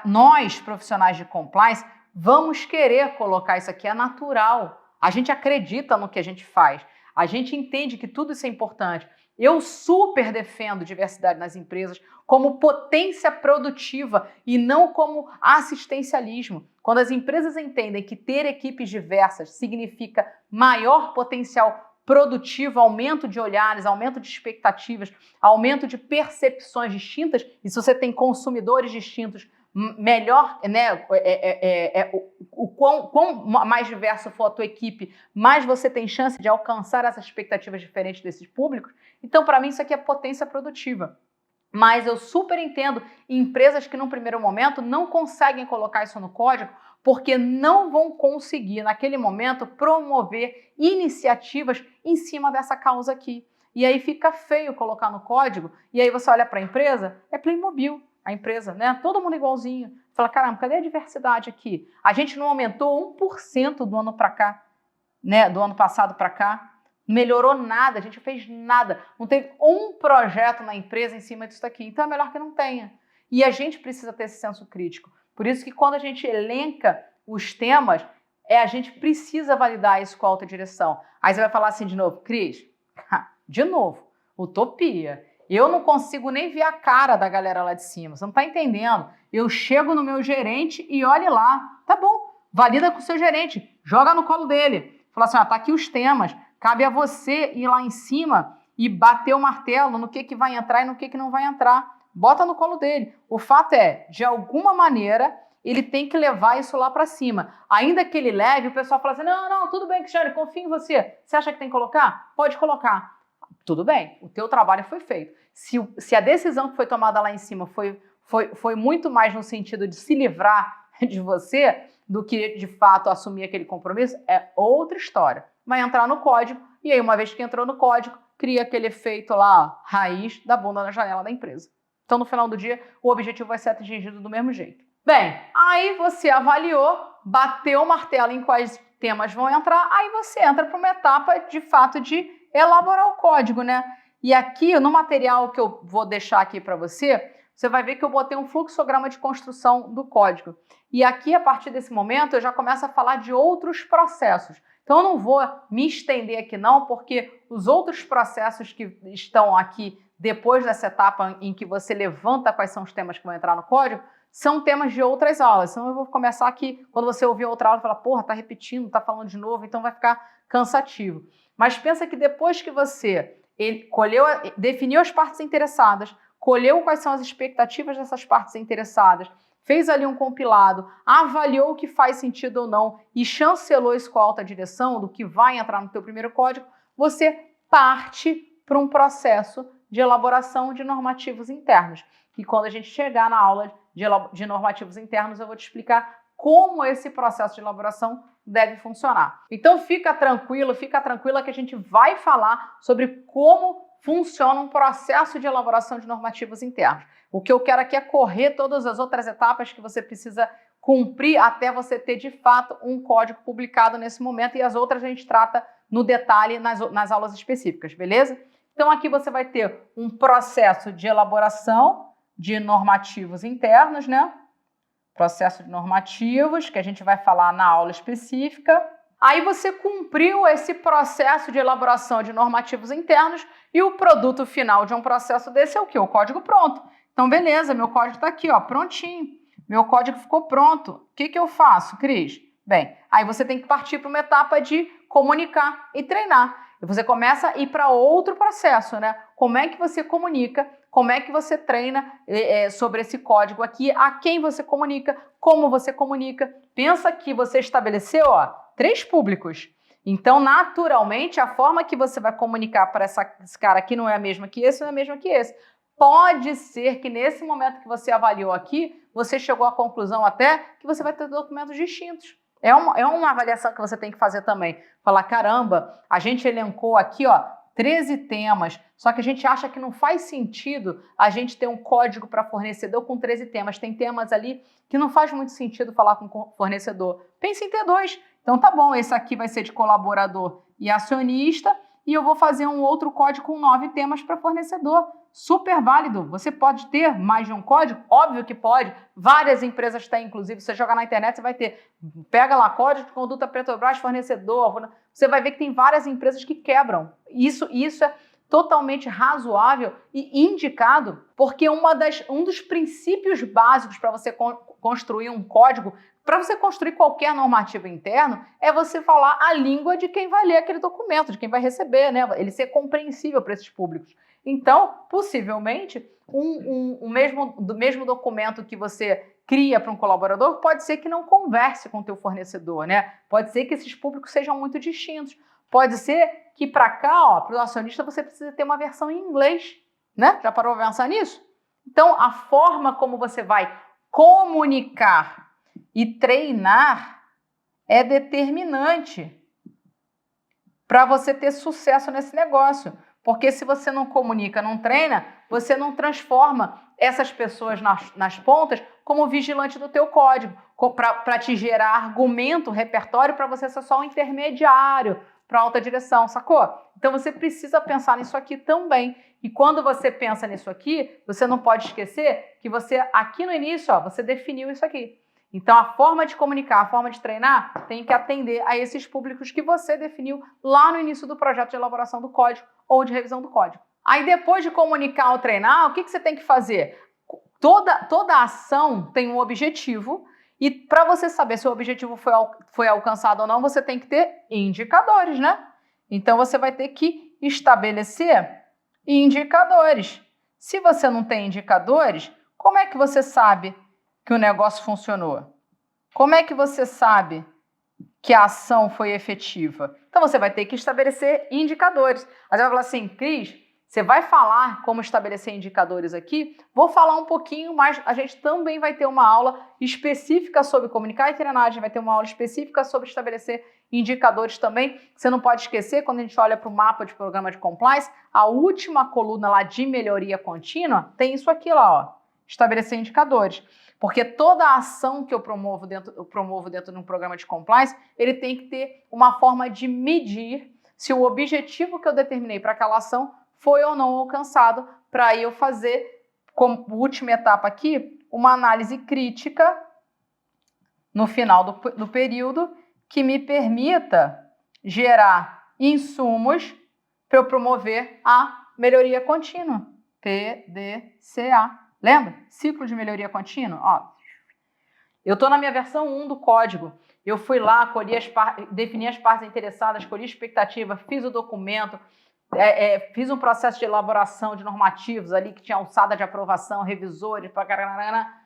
Nós, profissionais de compliance, vamos querer colocar isso aqui, é natural. A gente acredita no que a gente faz. A gente entende que tudo isso é importante. Eu super defendo diversidade nas empresas como potência produtiva e não como assistencialismo. Quando as empresas entendem que ter equipes diversas significa maior potencial produtivo, aumento de olhares, aumento de expectativas, aumento de percepções distintas, e se você tem consumidores distintos, melhor, né, o quão mais diverso for a tua equipe, mais você tem chance de alcançar essas expectativas diferentes desses públicos. Então, para mim, isso aqui é potência produtiva. Mas eu super entendo empresas que, num primeiro momento, não conseguem colocar isso no código porque não vão conseguir, naquele momento, promover iniciativas em cima dessa causa aqui. E aí fica feio colocar no código, e aí você olha para a empresa, é Playmobil. A empresa, né? Todo mundo igualzinho. Fala, caramba, cadê a diversidade aqui? A gente não aumentou 1% do ano para cá, né? Do ano passado para cá. Não melhorou nada, a gente fez nada. Não teve um projeto na empresa em cima disso aqui. Então é melhor que não tenha. E a gente precisa ter esse senso crítico. Por isso que quando a gente elenca os temas, a gente precisa validar isso com a alta direção. Aí você vai falar assim de novo, Cris, de novo, utopia. Eu não consigo nem ver a cara da galera lá de cima. Você não está entendendo. Eu chego no meu gerente e olhe lá. Tá bom, valida com o seu gerente. Joga no colo dele. Fala assim, tá aqui os temas. Cabe a você ir lá em cima e bater o martelo no que vai entrar e no que não vai entrar. Bota no colo dele. O fato é, de alguma maneira, ele tem que levar isso lá para cima. Ainda que ele leve, o pessoal fala assim, não, tudo bem, Cristiane, confio em você. Você acha que tem que colocar? Pode colocar. Tudo bem, o teu trabalho foi feito. Se a decisão que foi tomada lá em cima foi muito mais no sentido de se livrar de você do que, de fato, assumir aquele compromisso, é outra história. Vai entrar no código, e aí, uma vez que entrou no código, cria aquele efeito lá, raiz da bunda na janela da empresa. Então, no final do dia, o objetivo vai ser atingido do mesmo jeito. Bem, aí você avaliou, bateu o martelo em quais temas vão entrar, aí você entra para uma etapa, de fato, de elaborar o código, né? E aqui, no material que eu vou deixar aqui para você, você vai ver que eu botei um fluxograma de construção do código. E aqui, a partir desse momento, eu já começo a falar de outros processos. Então, eu não vou me estender aqui não, porque os outros processos que estão aqui depois dessa etapa em que você levanta quais são os temas que vão entrar no código, são temas de outras aulas. Então, eu vou começar aqui, quando você ouvir outra aula, falar, porra, tá repetindo, tá falando de novo, então vai ficar cansativo. Mas pensa que depois que você definiu as partes interessadas, colheu quais são as expectativas dessas partes interessadas, fez ali um compilado, avaliou o que faz sentido ou não e chancelou isso com a alta direção do que vai entrar no teu primeiro código, você parte para um processo de elaboração de normativos internos. E quando a gente chegar na aula de normativos internos, eu vou te explicar como esse processo de elaboração deve funcionar. Então fica tranquila que a gente vai falar sobre como funciona um processo de elaboração de normativos internos. O que eu quero aqui é correr todas as outras etapas que você precisa cumprir até você ter, de fato, um código publicado nesse momento, e as outras a gente trata no detalhe nas aulas específicas, beleza? Então aqui você vai ter um processo de elaboração de normativos internos, né? Processo de normativos, que a gente vai falar na aula específica. Aí você cumpriu esse processo de elaboração de normativos internos e o produto final de um processo desse é o quê? O código pronto. Então, beleza, meu código está aqui, ó, prontinho. Meu código ficou pronto. O que eu faço, Cris? Bem, aí você tem que partir para uma etapa de comunicar e treinar. E você começa a ir para outro processo, né? Como é que você comunica? Como é que você treina sobre esse código aqui? A quem você comunica? Como você comunica? Pensa que você estabeleceu, ó, 3 públicos. Então, naturalmente, a forma que você vai comunicar para esse cara aqui não é a mesma que esse, não é a mesma que esse. Pode ser que nesse momento que você avaliou aqui, você chegou à conclusão até que você vai ter documentos distintos. É uma avaliação que você tem que fazer também. Falar, caramba, a gente elencou aqui, ó, 13 temas, só que a gente acha que não faz sentido a gente ter um código para fornecedor com 13 temas. Tem temas ali que não faz muito sentido falar com o fornecedor. Pense em ter 2. Então tá bom, esse aqui vai ser de colaborador e acionista, e eu vou fazer um outro código com 9 temas para fornecedor. Super válido. Você pode ter mais de um código? Óbvio que pode. Várias empresas têm, inclusive. Você jogar na internet, você vai ter. Pega lá, código de conduta Petrobras, fornecedor. Você vai ver que tem várias empresas que quebram. Isso é totalmente razoável e indicado, porque um dos princípios básicos para você construir um código, para você construir qualquer normativo interno, é você falar a língua de quem vai ler aquele documento, de quem vai receber, né? Ele ser compreensível para esses públicos. Então, possivelmente, o mesmo documento que você cria para um colaborador pode ser que não converse com o teu fornecedor, né? Pode ser que esses públicos sejam muito distintos. Pode ser que para cá, para o acionista, você precisa ter uma versão em inglês, né? Já parou para pensar nisso? Então, a forma como você vai comunicar e treinar é determinante para você ter sucesso nesse negócio. Porque se você não comunica, não treina, você não transforma essas pessoas nas pontas como vigilante do teu código, para te gerar argumento, repertório, para você ser só um intermediário para a alta direção, sacou? Então você precisa pensar nisso aqui também. E quando você pensa nisso aqui, você não pode esquecer que você, aqui no início, ó, você definiu isso aqui. Então, a forma de comunicar, a forma de treinar, tem que atender a esses públicos que você definiu lá no início do projeto de elaboração do código ou de revisão do código. Aí, depois de comunicar ou treinar, o que você tem que fazer? Toda ação tem um objetivo e para você saber se o objetivo foi alcançado ou não, você tem que ter indicadores, né? Então, você vai ter que estabelecer indicadores. Se você não tem indicadores, como é que você sabe que o negócio funcionou? Como é que você sabe que a ação foi efetiva? Então, você vai ter que estabelecer indicadores. Aí você vai falar assim, Cris, você vai falar como estabelecer indicadores aqui? Vou falar um pouquinho, mas a gente também vai ter uma aula específica sobre comunicar e treinar, a gente vai ter uma aula específica sobre estabelecer indicadores também. Você não pode esquecer, quando a gente olha para o mapa de programa de compliance, a última coluna lá de melhoria contínua tem isso aqui lá, ó, estabelecer indicadores. Porque toda a ação que eu promovo dentro de um programa de compliance, ele tem que ter uma forma de medir se o objetivo que eu determinei para aquela ação foi ou não alcançado, para eu fazer, como última etapa aqui, uma análise crítica no final do período que me permita gerar insumos para eu promover a melhoria contínua, PDCA. Lembra? Ciclo de melhoria contínua. Ó, eu estou na minha versão 1 do código. Eu fui lá, defini as partes interessadas, colhi expectativa, fiz o documento, fiz um processo de elaboração de normativos ali que tinha alçada de aprovação, revisores,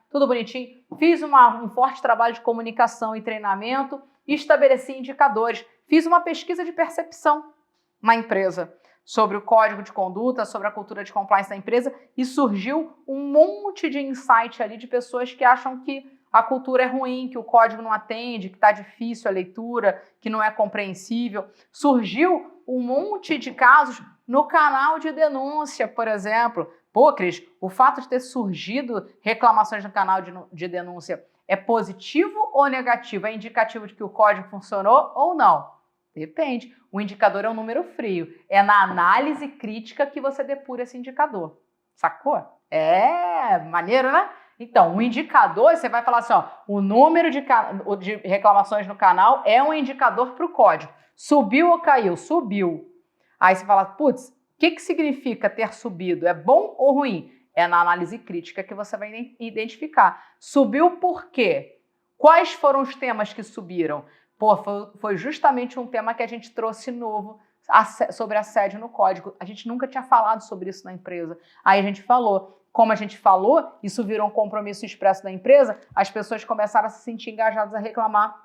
tudo bonitinho. Fiz um forte trabalho de comunicação e treinamento e estabeleci indicadores. Fiz uma pesquisa de percepção na empresa sobre o código de conduta, sobre a cultura de compliance da empresa, e surgiu um monte de insight ali de pessoas que acham que a cultura é ruim, que o código não atende, que está difícil a leitura, que não é compreensível. Surgiu um monte de casos no canal de denúncia, por exemplo. Pô, Cris, o fato de ter surgido reclamações no canal de denúncia é positivo ou negativo? É indicativo de que o código funcionou ou não? Depende. O indicador é um número frio. É na análise crítica que você depura esse indicador. Sacou? É maneiro, né? Então, o indicador, você vai falar assim, ó, o número de reclamações no canal é um indicador para o código. Subiu ou caiu? Subiu. Aí você fala, putz, o que significa ter subido? É bom ou ruim? É na análise crítica que você vai identificar. Subiu por quê? Quais foram os temas que subiram? Pô, foi justamente um tema que a gente trouxe novo sobre assédio no código. A gente nunca tinha falado sobre isso na empresa. Aí a gente falou. Como a gente falou, isso virou um compromisso expresso da empresa, as pessoas começaram a se sentir engajadas a reclamar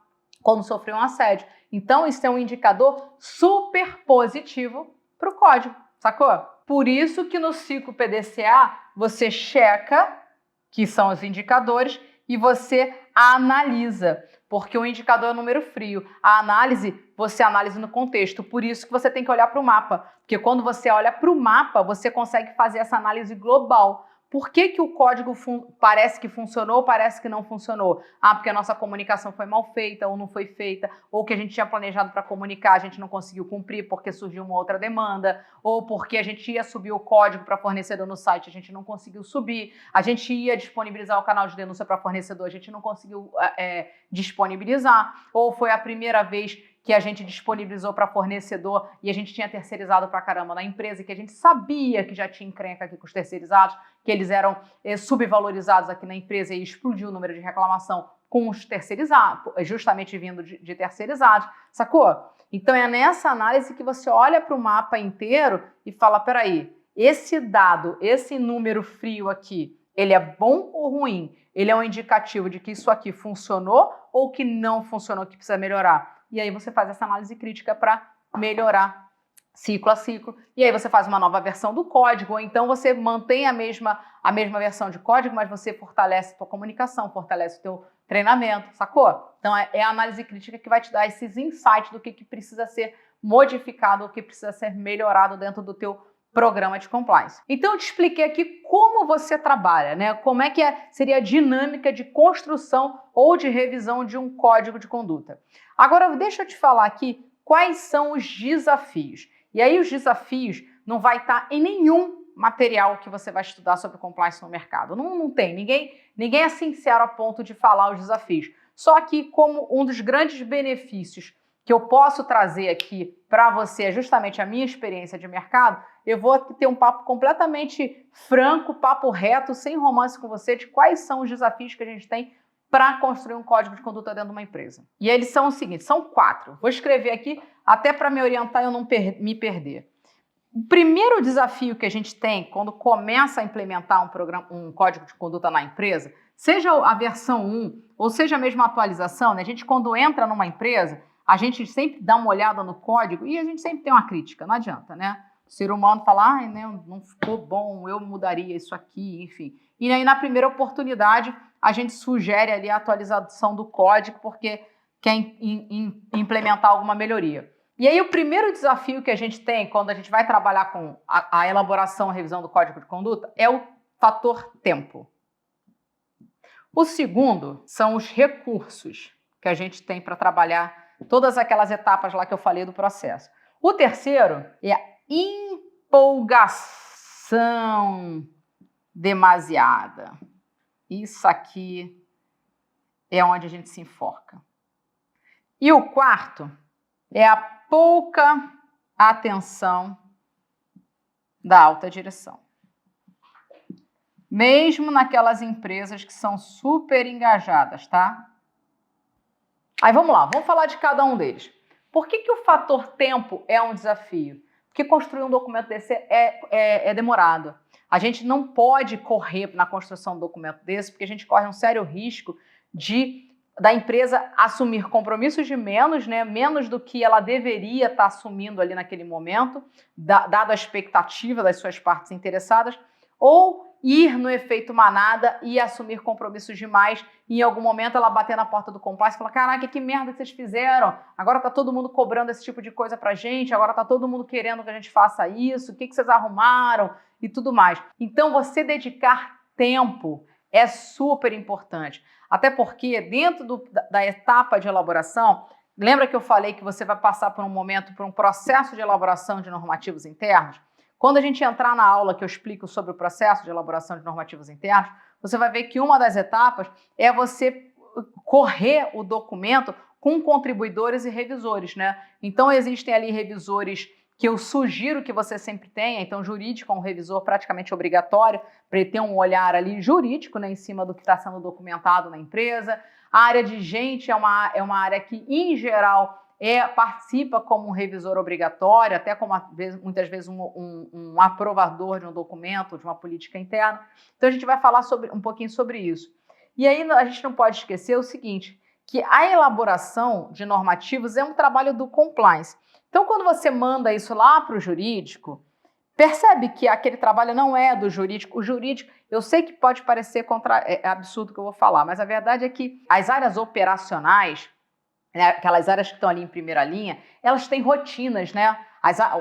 quando sofriam um assédio. Então, isso é um indicador super positivo para o código, sacou? Por isso que no ciclo PDCA, você checa, que são os indicadores, e você analisa, porque o indicador é um número frio. A análise, você analisa no contexto, por isso que você tem que olhar para o mapa, porque quando você olha para o mapa, você consegue fazer essa análise global. Por que o código parece que funcionou, parece que não funcionou? Ah, porque a nossa comunicação foi mal feita ou não foi feita, ou que a gente tinha planejado para comunicar, a gente não conseguiu cumprir porque surgiu uma outra demanda, ou porque a gente ia subir o código para fornecedor no site, a gente não conseguiu subir, a gente ia disponibilizar o canal de denúncia para fornecedor, a gente não conseguiu disponibilizar, ou foi a primeira vez que a gente disponibilizou para fornecedor e a gente tinha terceirizado para caramba na empresa, que a gente sabia que já tinha encrenca aqui com os terceirizados, que eles eram subvalorizados aqui na empresa e explodiu o número de reclamação com os terceirizados, justamente vindo de terceirizados, sacou? Então é nessa análise que você olha para o mapa inteiro e fala, peraí, esse dado, esse número frio aqui, ele é bom ou ruim? Ele é um indicativo de que isso aqui funcionou ou que não funcionou, que precisa melhorar? E aí você faz essa análise crítica para melhorar ciclo a ciclo. E aí você faz uma nova versão do código, ou então você mantém a mesma versão de código, mas você fortalece a tua comunicação, fortalece o teu treinamento, sacou? Então é a análise crítica que vai te dar esses insights do que precisa ser modificado, o que precisa ser melhorado dentro do teu programa de compliance. Então eu te expliquei aqui como você trabalha, né? Como é que seria a dinâmica de construção ou de revisão de um código de conduta. Agora deixa eu te falar aqui quais são os desafios. E aí os desafios não vai estar em nenhum material que você vai estudar sobre compliance no mercado. Não tem, ninguém é sincero a ponto de falar os desafios. Só que como um dos grandes benefícios que eu posso trazer aqui para você é justamente a minha experiência de mercado, eu vou ter um papo completamente franco, papo reto, sem romance com você, de quais são os desafios que a gente tem para construir um código de conduta dentro de uma empresa. E eles são os seguintes, são 4. Vou escrever aqui até para me orientar e eu não me perder. O primeiro desafio que a gente tem quando começa a implementar um código de conduta na empresa, seja a versão 1 ou seja a mesma atualização, né? A gente quando entra numa empresa, a gente sempre dá uma olhada no código e a gente sempre tem uma crítica, não adianta, né? O ser humano fala, né, não ficou bom, eu mudaria isso aqui, enfim. E aí na primeira oportunidade a gente sugere ali a atualização do código porque quer implementar alguma melhoria. E aí o primeiro desafio que a gente tem quando a gente vai trabalhar com a elaboração e revisão do código de conduta é o fator tempo. O segundo são os recursos que a gente tem para trabalhar todas aquelas etapas lá que eu falei do processo. O terceiro é a empolgação demasiada. Isso aqui é onde a gente se enforca. E o quarto é a pouca atenção da alta direção. Mesmo naquelas empresas que são super engajadas, tá? Aí vamos lá, vamos falar de cada um deles. Por que o fator tempo é um desafio? Porque construir um documento desse é demorado. A gente não pode correr na construção de um documento desse, porque a gente corre um sério risco da empresa assumir compromissos de menos, né? Menos do que ela deveria estar assumindo ali naquele momento, dado a expectativa das suas partes interessadas, ou ir no efeito manada e assumir compromissos demais e em algum momento ela bater na porta do compliance e falar, caraca, que merda que vocês fizeram, agora tá todo mundo cobrando esse tipo de coisa pra gente, agora tá todo mundo querendo que a gente faça isso, o que vocês arrumaram e tudo mais. Então você dedicar tempo é super importante, até porque dentro da etapa de elaboração, lembra que eu falei que você vai passar por um momento, por um processo de elaboração de normativos internos? Quando a gente entrar na aula que eu explico sobre o processo de elaboração de normativos internos, você vai ver que uma das etapas é você correr o documento com contribuidores e revisores, né? Então, existem ali revisores que eu sugiro que você sempre tenha. Então, jurídico é um revisor praticamente obrigatório para ele ter um olhar ali jurídico, né, em cima do que está sendo documentado na empresa. A área de gente é uma área que, em geral, participa como um revisor obrigatório, até como muitas vezes um aprovador de um documento, de uma política interna. Então a gente vai falar um pouquinho sobre isso. E aí a gente não pode esquecer o seguinte, que a elaboração de normativos é um trabalho do compliance. Então quando você manda isso lá para o jurídico, percebe que aquele trabalho não é do jurídico. O jurídico, eu sei que pode parecer absurdo o que eu vou falar, mas a verdade é que as áreas operacionais, né, aquelas áreas que estão ali em primeira linha, elas têm rotinas, né?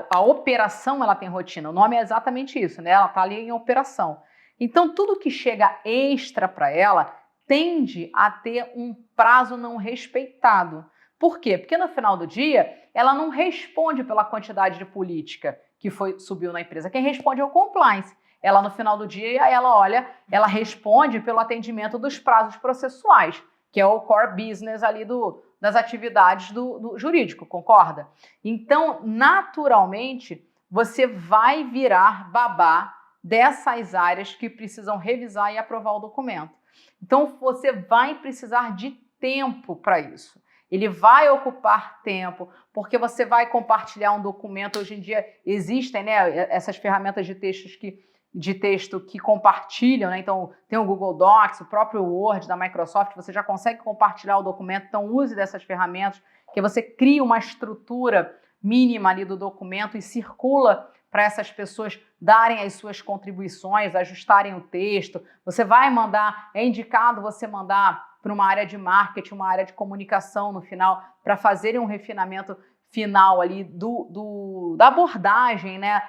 A operação, ela tem rotina. O nome é exatamente isso, né? Ela está ali em operação. Então, tudo que chega extra para ela tende a ter um prazo não respeitado. Por quê? Porque no final do dia, ela não responde pela quantidade de política que subiu na empresa. Quem responde é o compliance. Ela, no final do dia, ela responde pelo atendimento dos prazos processuais, que é o core business ali das atividades do jurídico, concorda? Então, naturalmente, você vai virar babá dessas áreas que precisam revisar e aprovar o documento. Então, você vai precisar de tempo para isso. Ele vai ocupar tempo, porque você vai compartilhar um documento. Hoje em dia existem, né, essas ferramentas de texto que compartilham, né? Então tem o Google Docs, o próprio Word da Microsoft, você já consegue compartilhar o documento, então use dessas ferramentas, que você cria uma estrutura mínima ali do documento e circula para essas pessoas darem as suas contribuições, ajustarem o texto. Você vai mandar, é indicado você mandar para uma área de marketing, uma área de comunicação no final, para fazerem um refinamento final ali da abordagem, né,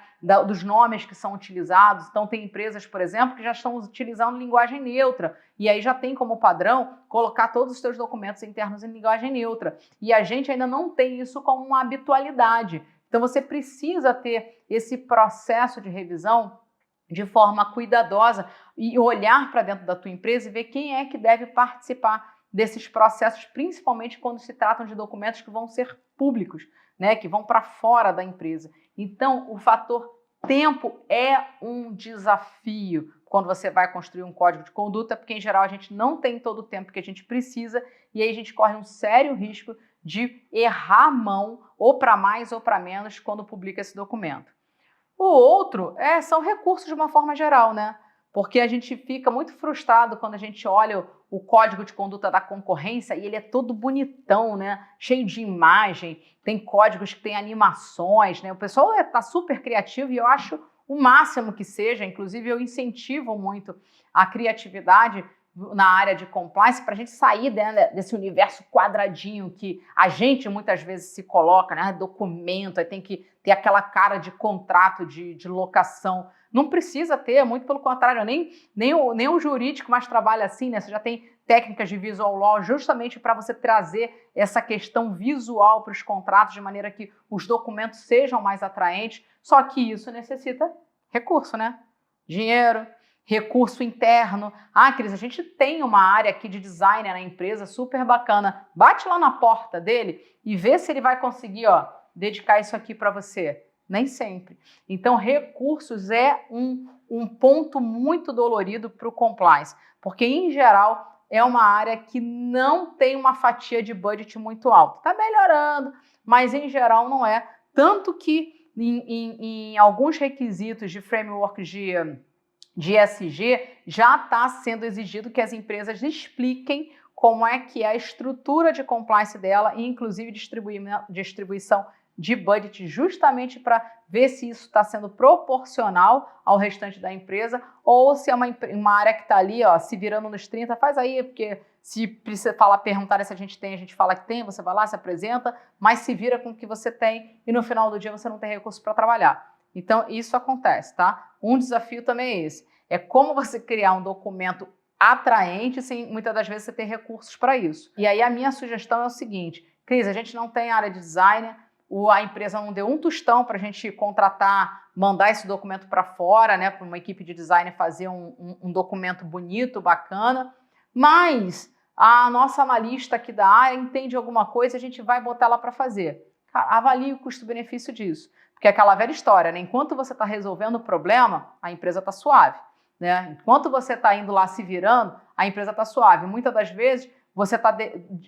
dos nomes que são utilizados. Então tem empresas, por exemplo, que já estão utilizando linguagem neutra, e aí já tem como padrão colocar todos os seus documentos internos em linguagem neutra. E a gente ainda não tem isso como uma habitualidade. Então você precisa ter esse processo de revisão de forma cuidadosa e olhar para dentro da tua empresa e ver quem é que deve participar desses processos, principalmente quando se tratam de documentos que vão ser públicos, né, que vão para fora da empresa. Então, o fator tempo é um desafio quando você vai construir um código de conduta, porque, em geral, a gente não tem todo o tempo que a gente precisa e aí a gente corre um sério risco de errar a mão, ou para mais ou para menos, quando publica esse documento. O outro são recursos de uma forma geral, né? Porque a gente fica muito frustrado quando a gente olha o código de conduta da concorrência e ele é todo bonitão, né? Cheio de imagem, tem códigos que tem animações, né? O pessoal está super criativo e eu acho o máximo que seja, inclusive eu incentivo muito a criatividade na área de compliance para a gente sair desse universo quadradinho que a gente muitas vezes se coloca, né? Documento, aí tem que ter aquela cara de contrato de locação. Não precisa ter, muito pelo contrário, nem o jurídico mais trabalha assim, né? Você já tem técnicas de visual law justamente para você trazer essa questão visual para os contratos, de maneira que os documentos sejam mais atraentes, só que isso necessita recurso, né? Dinheiro, recurso interno. Ah, Cris, a gente tem uma área aqui de design na empresa super bacana. Bate lá na porta dele e vê se ele vai conseguir, dedicar isso aqui para você. Nem sempre. Então, recursos é um ponto muito dolorido para o compliance, porque, em geral, é uma área que não tem uma fatia de budget muito alta. Está melhorando, mas, em geral, não é. Tanto que, em alguns requisitos de framework de ESG, já está sendo exigido que as empresas expliquem como é que é a estrutura de compliance dela e, inclusive, distribuição de budget justamente para ver se isso está sendo proporcional ao restante da empresa ou se é uma área que está ali, ó, se virando nos 30, faz aí, porque se precisa perguntar se a gente fala que tem, você vai lá, se apresenta, mas se vira com o que você tem e no final do dia você não tem recurso para trabalhar. Então, isso acontece, tá? Um desafio também é esse. É como você criar um documento atraente sem, muitas das vezes, você ter recursos para isso. E aí a minha sugestão é o seguinte, Cris, a gente não tem área de designer, a empresa não deu um tostão para a gente contratar, mandar esse documento para fora, né, para uma equipe de design fazer um documento bonito, bacana, mas a nossa analista aqui da área entende alguma coisa, a gente vai botar ela para fazer. Cara, avalie o custo-benefício disso, porque é aquela velha história, né? Enquanto você está resolvendo o problema, a empresa está suave, né? Enquanto você está indo lá se virando, a empresa está suave. Muitas das vezes você está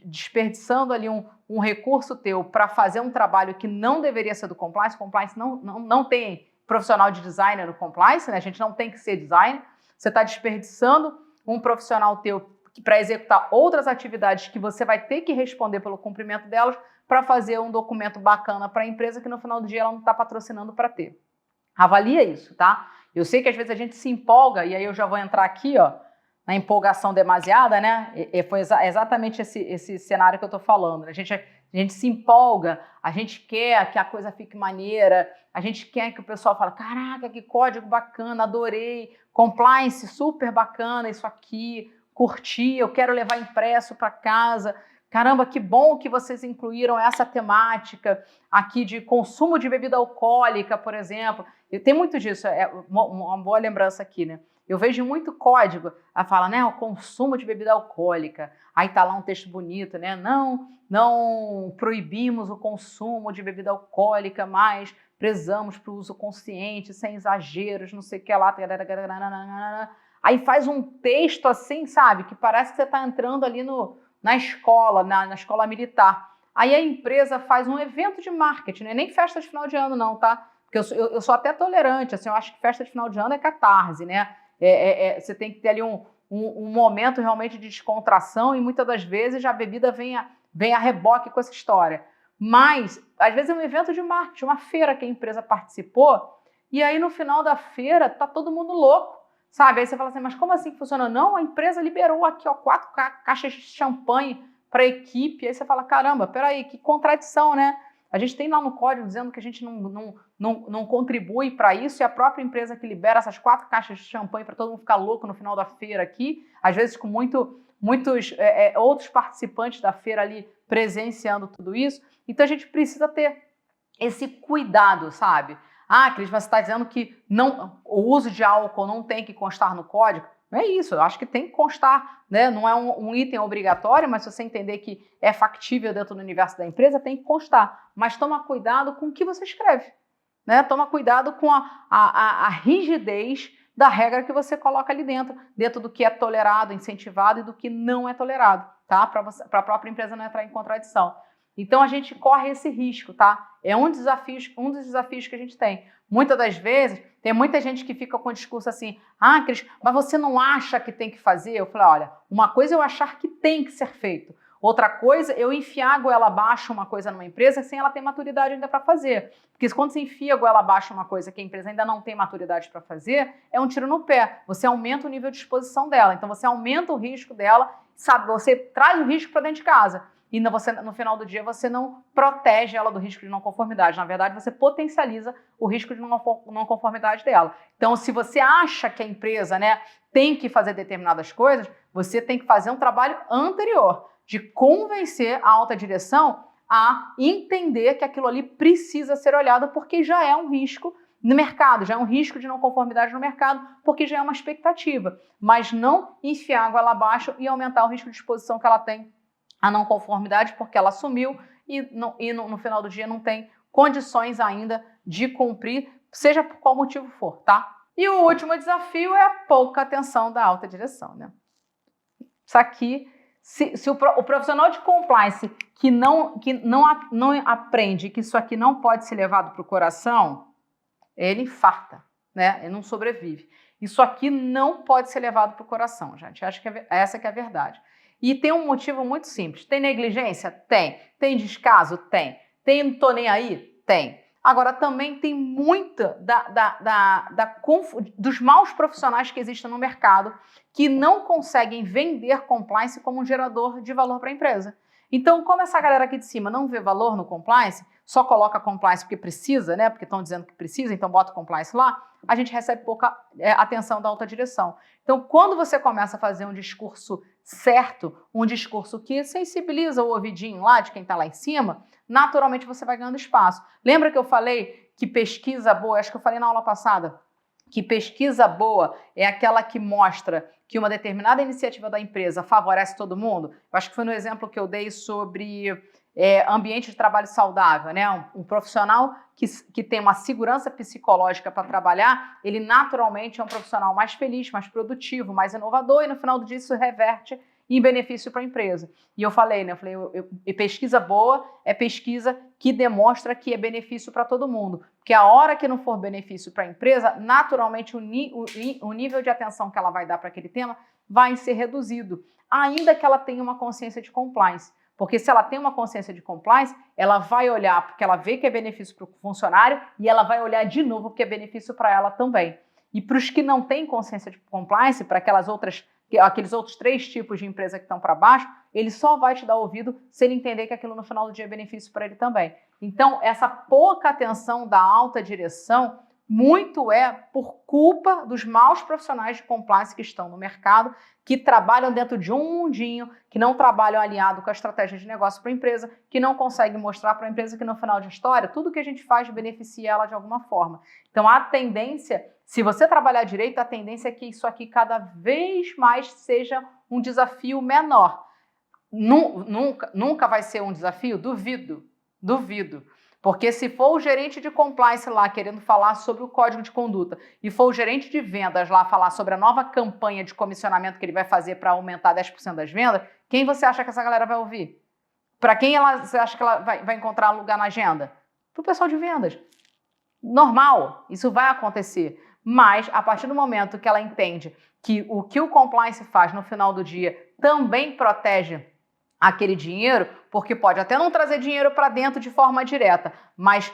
desperdiçando ali um recurso teu para fazer um trabalho que não deveria ser do compliance. Compliance não tem profissional de designer no compliance, né? A gente não tem que ser designer. Você está desperdiçando um profissional teu para executar outras atividades que você vai ter que responder pelo cumprimento delas para fazer um documento bacana para a empresa que no final do dia ela não está patrocinando para ter. Avalia isso, tá? Eu sei que às vezes a gente se empolga, e aí eu já vou entrar aqui, ó, na empolgação demasiada, né? Foi exatamente esse cenário que eu tô falando. A gente se empolga, a gente quer que a coisa fique maneira, a gente quer que o pessoal fale, caraca, que código bacana, adorei, compliance, super bacana isso aqui, curti, eu quero levar impresso para casa. Caramba, que bom que vocês incluíram essa temática aqui de consumo de bebida alcoólica, por exemplo. E tem muito disso, é uma boa lembrança aqui, né? Eu vejo muito código, a fala, né, o consumo de bebida alcoólica. Aí tá lá um texto bonito, né? Não proibimos o consumo de bebida alcoólica, mas prezamos para o uso consciente, sem exageros, não sei o que lá. Aí faz um texto assim, sabe, que parece que você está entrando ali na escola, na escola militar. Aí a empresa faz um evento de marketing, não é nem festa de final de ano não, tá? Porque eu sou até tolerante, assim, eu acho que festa de final de ano é catarse, né? Você tem que ter ali um momento realmente de descontração e muitas das vezes a bebida vem a reboque com essa história. Mas, às vezes é um evento de marketing, uma feira que a empresa participou e aí no final da feira tá todo mundo louco, sabe? Aí você fala assim, mas como assim funciona? Não, a empresa liberou aqui, ó, 4 caixas de champanhe para a equipe. Aí você fala, caramba, peraí, que contradição, né? A gente tem lá no código dizendo que a gente não contribui para isso e a própria empresa que libera essas 4 caixas de champanhe para todo mundo ficar louco no final da feira aqui, às vezes com muitos outros participantes da feira ali presenciando tudo isso. Então a gente precisa ter esse cuidado, sabe? Ah, Cris, mas você está dizendo que o uso de álcool não tem que constar no código? Não é isso, eu acho que tem que constar, né? Não é um item obrigatório, mas se você entender que é factível dentro do universo da empresa, tem que constar. Mas toma cuidado com o que você escreve, né? Toma cuidado com a rigidez da regra que você coloca ali dentro do que é tolerado, incentivado e do que não é tolerado, tá? Para a própria empresa não entrar em contradição. Então a gente corre esse risco, tá? É um dos desafios que a gente tem. Muitas das vezes, tem muita gente que fica com o discurso assim, ah, Cris, mas você não acha que tem que fazer? Eu falei, olha, uma coisa é eu achar que tem que ser feito. Outra coisa, eu enfiar a goela abaixo uma coisa numa empresa sem ela ter maturidade ainda para fazer. Porque quando você enfia a goela abaixo uma coisa que a empresa ainda não tem maturidade para fazer, é um tiro no pé. Você aumenta o nível de exposição dela. Então você aumenta o risco dela, sabe? Você traz o risco para dentro de casa. E no final do dia você não protege ela do risco de não conformidade. Na verdade, você potencializa o risco de não conformidade dela. Então, se você acha que a empresa, né, tem que fazer determinadas coisas, você tem que fazer um trabalho anterior de convencer a alta direção a entender que aquilo ali precisa ser olhado porque já é um risco no mercado, já é um risco de não conformidade no mercado, porque já é uma expectativa. Mas não enfiar água lá abaixo e aumentar o risco de exposição que ela tem a não conformidade, porque ela assumiu e no final do dia não tem condições ainda de cumprir, seja por qual motivo for, tá? E o último desafio é a pouca atenção da alta direção, né? Isso aqui, se o profissional de compliance que não aprende que isso aqui não pode ser levado para o coração, ele infarta, né? Ele não sobrevive. Isso aqui não pode ser levado para o coração, gente. Acho que essa que é a verdade. E tem um motivo muito simples. Tem negligência? Tem. Tem descaso? Tem. Tem não tô nem aí? Tem. Agora, também tem muita dos maus profissionais que existem no mercado que não conseguem vender compliance como um gerador de valor para a empresa. Então, como essa galera aqui de cima não vê valor no compliance, só coloca compliance porque precisa, né? Porque estão dizendo que precisa, então bota compliance lá, a gente recebe pouca atenção da alta direção. Então, quando você começa a fazer um discurso certo, um discurso que sensibiliza o ouvidinho lá de quem está lá em cima, naturalmente você vai ganhando espaço. Lembra que eu falei que pesquisa boa, acho que eu falei na aula passada, que pesquisa boa é aquela que mostra que uma determinada iniciativa da empresa favorece todo mundo? Eu acho que foi no exemplo que eu dei sobre ambiente de trabalho saudável, né? Um profissional que tem uma segurança psicológica para trabalhar, ele naturalmente é um profissional mais feliz, mais produtivo, mais inovador, e no final do dia isso reverte em benefício para a empresa. E eu falei, né? Pesquisa boa é pesquisa que demonstra que é benefício para todo mundo. Porque a hora que não for benefício para a empresa, naturalmente o nível de atenção que ela vai dar para aquele tema vai ser reduzido, ainda que ela tenha uma consciência de compliance. Porque se ela tem uma consciência de compliance, ela vai olhar porque ela vê que é benefício para o funcionário e ela vai olhar de novo porque é benefício para ela também. E para os que não têm consciência de compliance, para aqueles outros 3 tipos de empresa que estão para baixo, ele só vai te dar ouvido se ele entender que aquilo no final do dia é benefício para ele também. Então, essa pouca atenção da alta direção muito é por culpa dos maus profissionais de compliance que estão no mercado, que trabalham dentro de um mundinho, que não trabalham alinhado com a estratégia de negócio para a empresa, que não conseguem mostrar para a empresa que no final de história, tudo que a gente faz beneficia ela de alguma forma. Então, a tendência, se você trabalhar direito, a tendência é que isso aqui cada vez mais seja um desafio menor. Nunca vai ser um desafio? Duvido. Porque se for o gerente de compliance lá querendo falar sobre o código de conduta e for o gerente de vendas lá falar sobre a nova campanha de comissionamento que ele vai fazer para aumentar 10% das vendas, quem você acha que essa galera vai ouvir? Para quem você acha que ela vai encontrar lugar na agenda? Para o pessoal de vendas. Normal, isso vai acontecer. Mas, a partir do momento que ela entende que o compliance faz no final do dia também protege aquele dinheiro, porque pode até não trazer dinheiro para dentro de forma direta, mas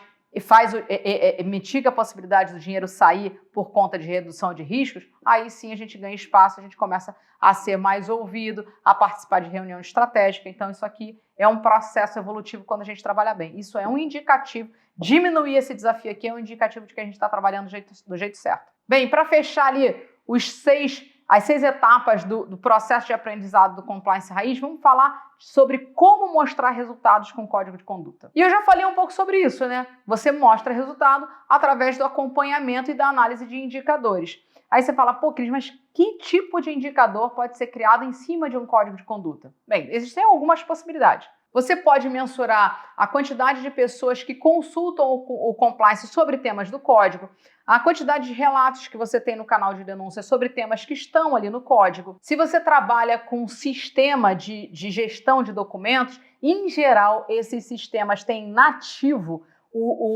mitiga a possibilidade do dinheiro sair por conta de redução de riscos, aí sim a gente ganha espaço, a gente começa a ser mais ouvido, a participar de reunião estratégica. Então isso aqui é um processo evolutivo quando a gente trabalha bem. Isso é um indicativo, diminuir esse desafio aqui é um indicativo de que a gente está trabalhando do jeito certo. Bem, para fechar ali as 6 etapas do processo de aprendizado do Compliance Raiz, vamos falar sobre como mostrar resultados com código de conduta. E eu já falei um pouco sobre isso, né? Você mostra resultado através do acompanhamento e da análise de indicadores. Aí você fala, pô, Cris, mas que tipo de indicador pode ser criado em cima de um código de conduta? Bem, existem algumas possibilidades. Você pode mensurar a quantidade de pessoas que consultam o compliance sobre temas do código, a quantidade de relatos que você tem no canal de denúncia sobre temas que estão ali no código. Se você trabalha com um sistema de gestão de documentos, em geral, esses sistemas têm nativo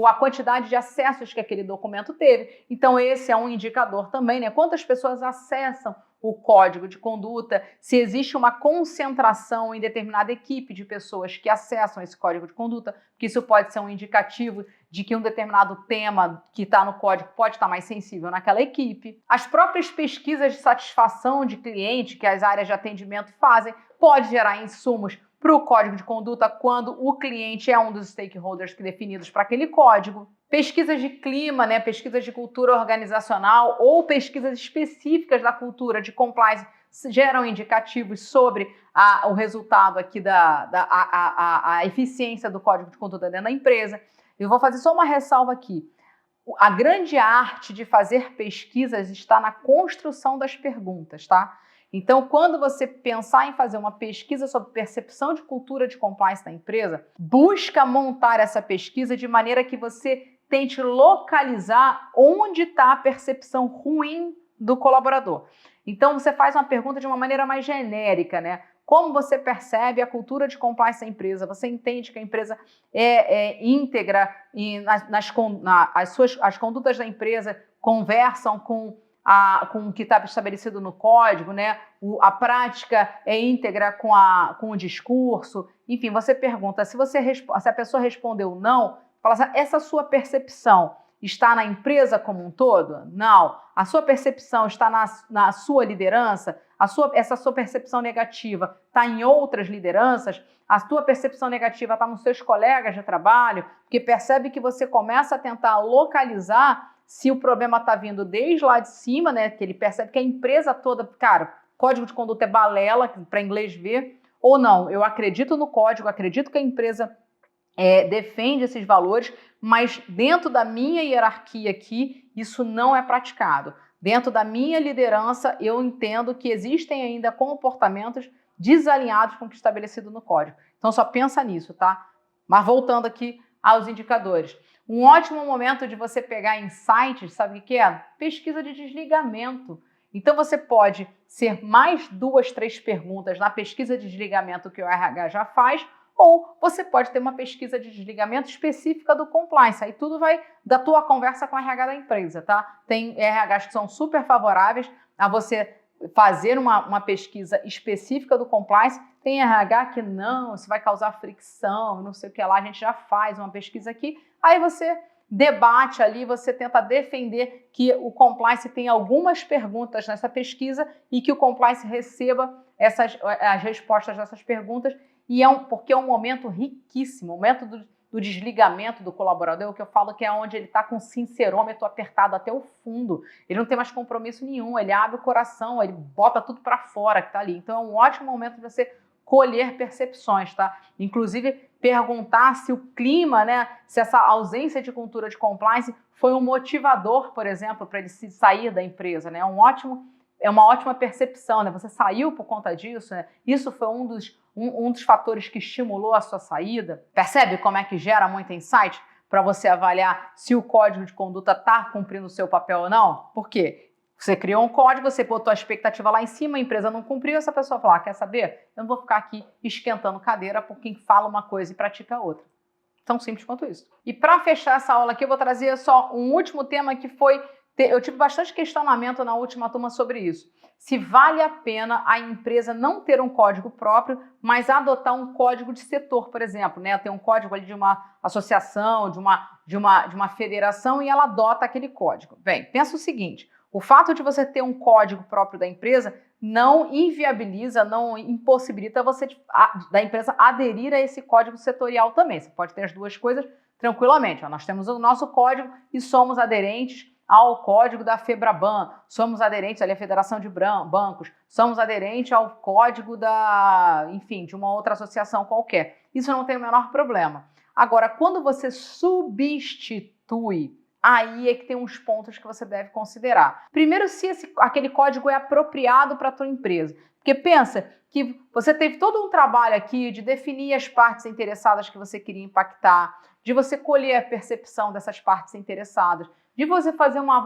a quantidade de acessos que aquele documento teve. Então, esse é um indicador também, né? Quantas pessoas acessam o código de conduta, se existe uma concentração em determinada equipe de pessoas que acessam esse código de conduta, porque isso pode ser um indicativo de que um determinado tema que está no código pode estar mais sensível naquela equipe. As próprias pesquisas de satisfação de cliente que as áreas de atendimento fazem pode gerar insumos para o código de conduta quando o cliente é um dos stakeholders definidos para aquele código. Pesquisas de clima, né, pesquisas de cultura organizacional ou pesquisas específicas da cultura de compliance geram indicativos sobre o resultado aqui a eficiência do código de conduta dentro da empresa. Eu vou fazer só uma ressalva aqui. A grande arte de fazer pesquisas está na construção das perguntas, tá? Então, quando você pensar em fazer uma pesquisa sobre percepção de cultura de compliance na empresa, busca montar essa pesquisa de maneira que você tente localizar onde está a percepção ruim do colaborador. Então, você faz uma pergunta de uma maneira mais genérica, né? Como você percebe a cultura de compliance da empresa? Você entende que a empresa é íntegra e as condutas da empresa conversam com o que está estabelecido no código, né? A prática é íntegra com o discurso. Enfim, você pergunta, se a pessoa respondeu não, Fala assim, essa sua percepção está na empresa como um todo? Não. A sua percepção está na sua liderança? Essa sua percepção negativa está em outras lideranças? A sua percepção negativa está nos seus colegas de trabalho? Porque percebe que você começa a tentar localizar se o problema está vindo desde lá de cima, né? Que ele percebe que a empresa toda, cara, código de conduta é balela, para inglês ver, ou não. Eu acredito no código, acredito que a empresa defende esses valores, mas dentro da minha hierarquia aqui, isso não é praticado. Dentro da minha liderança, eu entendo que existem ainda comportamentos desalinhados com o que é estabelecido no código. Então, só pensa nisso, tá? Mas voltando aqui aos indicadores. Um ótimo momento de você pegar insights, sabe o que é? Pesquisa de desligamento. Então, você pode ser mais 2, 3 perguntas na pesquisa de desligamento que o RH já faz, ou você pode ter uma pesquisa de desligamento específica do compliance. Aí tudo vai da tua conversa com o RH da empresa, tá? Tem RHs que são super favoráveis a você fazer uma pesquisa específica do compliance. Tem RH que não, isso vai causar fricção, não sei o que lá, a gente já faz uma pesquisa aqui. Aí você debate ali, você tenta defender que o compliance tem algumas perguntas nessa pesquisa e que o compliance receba as respostas dessas perguntas. E porque é um momento riquíssimo, o momento do desligamento do colaborador, o que eu falo que é onde ele está com o sincerômetro apertado até o fundo. Ele não tem mais compromisso nenhum, ele abre o coração, ele bota tudo para fora que está ali. Então é um ótimo momento de você colher percepções, tá? Inclusive perguntar se o clima, né, se essa ausência de cultura de compliance foi um motivador, por exemplo, para ele se sair da empresa, né? É uma ótima percepção, né? Você saiu por conta disso, né? Isso foi um dos fatores que estimulou a sua saída. Percebe como é que gera muito insight para você avaliar se o código de conduta está cumprindo o seu papel ou não? Por quê? Você criou um código, você botou a expectativa lá em cima, a empresa não cumpriu, essa pessoa fala, quer saber? Eu não vou ficar aqui esquentando cadeira por quem fala uma coisa e pratica outra. Tão simples quanto isso. E para fechar essa aula aqui, eu vou trazer só um último tema que foi... Eu tive bastante questionamento na última turma sobre isso. Se vale a pena a empresa não ter um código próprio, mas adotar um código de setor, por exemplo, né? Ter um código ali de uma associação, de uma federação e ela adota aquele código. Bem, pensa o seguinte, o fato de você ter um código próprio da empresa não inviabiliza, não impossibilita você da empresa aderir a esse código setorial também. Você pode ter as duas coisas tranquilamente. Nós temos o nosso código e somos aderentes ao código da FEBRABAN, somos aderentes ali à Federação de Bancos, somos aderentes ao código de uma outra associação qualquer. Isso não tem o menor problema. Agora, quando você substitui, aí é que tem uns pontos que você deve considerar. Primeiro, se aquele código é apropriado para a tua empresa. Porque pensa que você teve todo um trabalho aqui de definir as partes interessadas que você queria impactar, de você colher a percepção dessas partes interessadas, de você fazer uma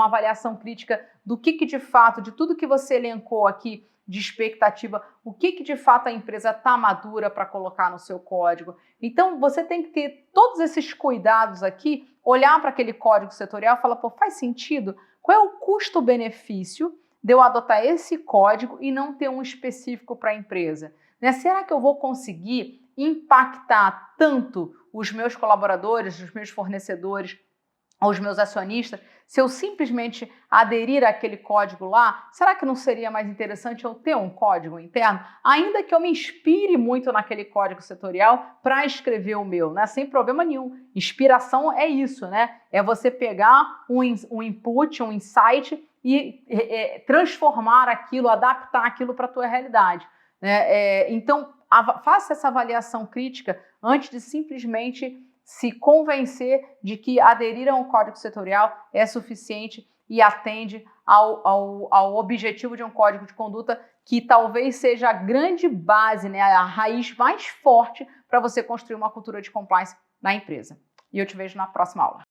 avaliação crítica do que de fato, de tudo que você elencou aqui de expectativa, o que de fato a empresa está madura para colocar no seu código. Então, você tem que ter todos esses cuidados aqui, olhar para aquele código setorial e falar, pô, faz sentido? Qual é o custo-benefício de eu adotar esse código e não ter um específico para a empresa? Né? Será que eu vou conseguir impactar tanto os meus colaboradores, os meus fornecedores, os meus acionistas, se eu simplesmente aderir àquele código lá, será que não seria mais interessante eu ter um código interno? Ainda que eu me inspire muito naquele código setorial para escrever o meu, né? Sem problema nenhum. Inspiração é isso, né? É você pegar um input, um insight e transformar aquilo, adaptar aquilo para a tua realidade. Né? Então, faça essa avaliação crítica antes de simplesmente se convencer de que aderir a um código setorial é suficiente e atende ao objetivo de um código de conduta que talvez seja a grande base, né, a raiz mais forte para você construir uma cultura de compliance na empresa. E eu te vejo na próxima aula.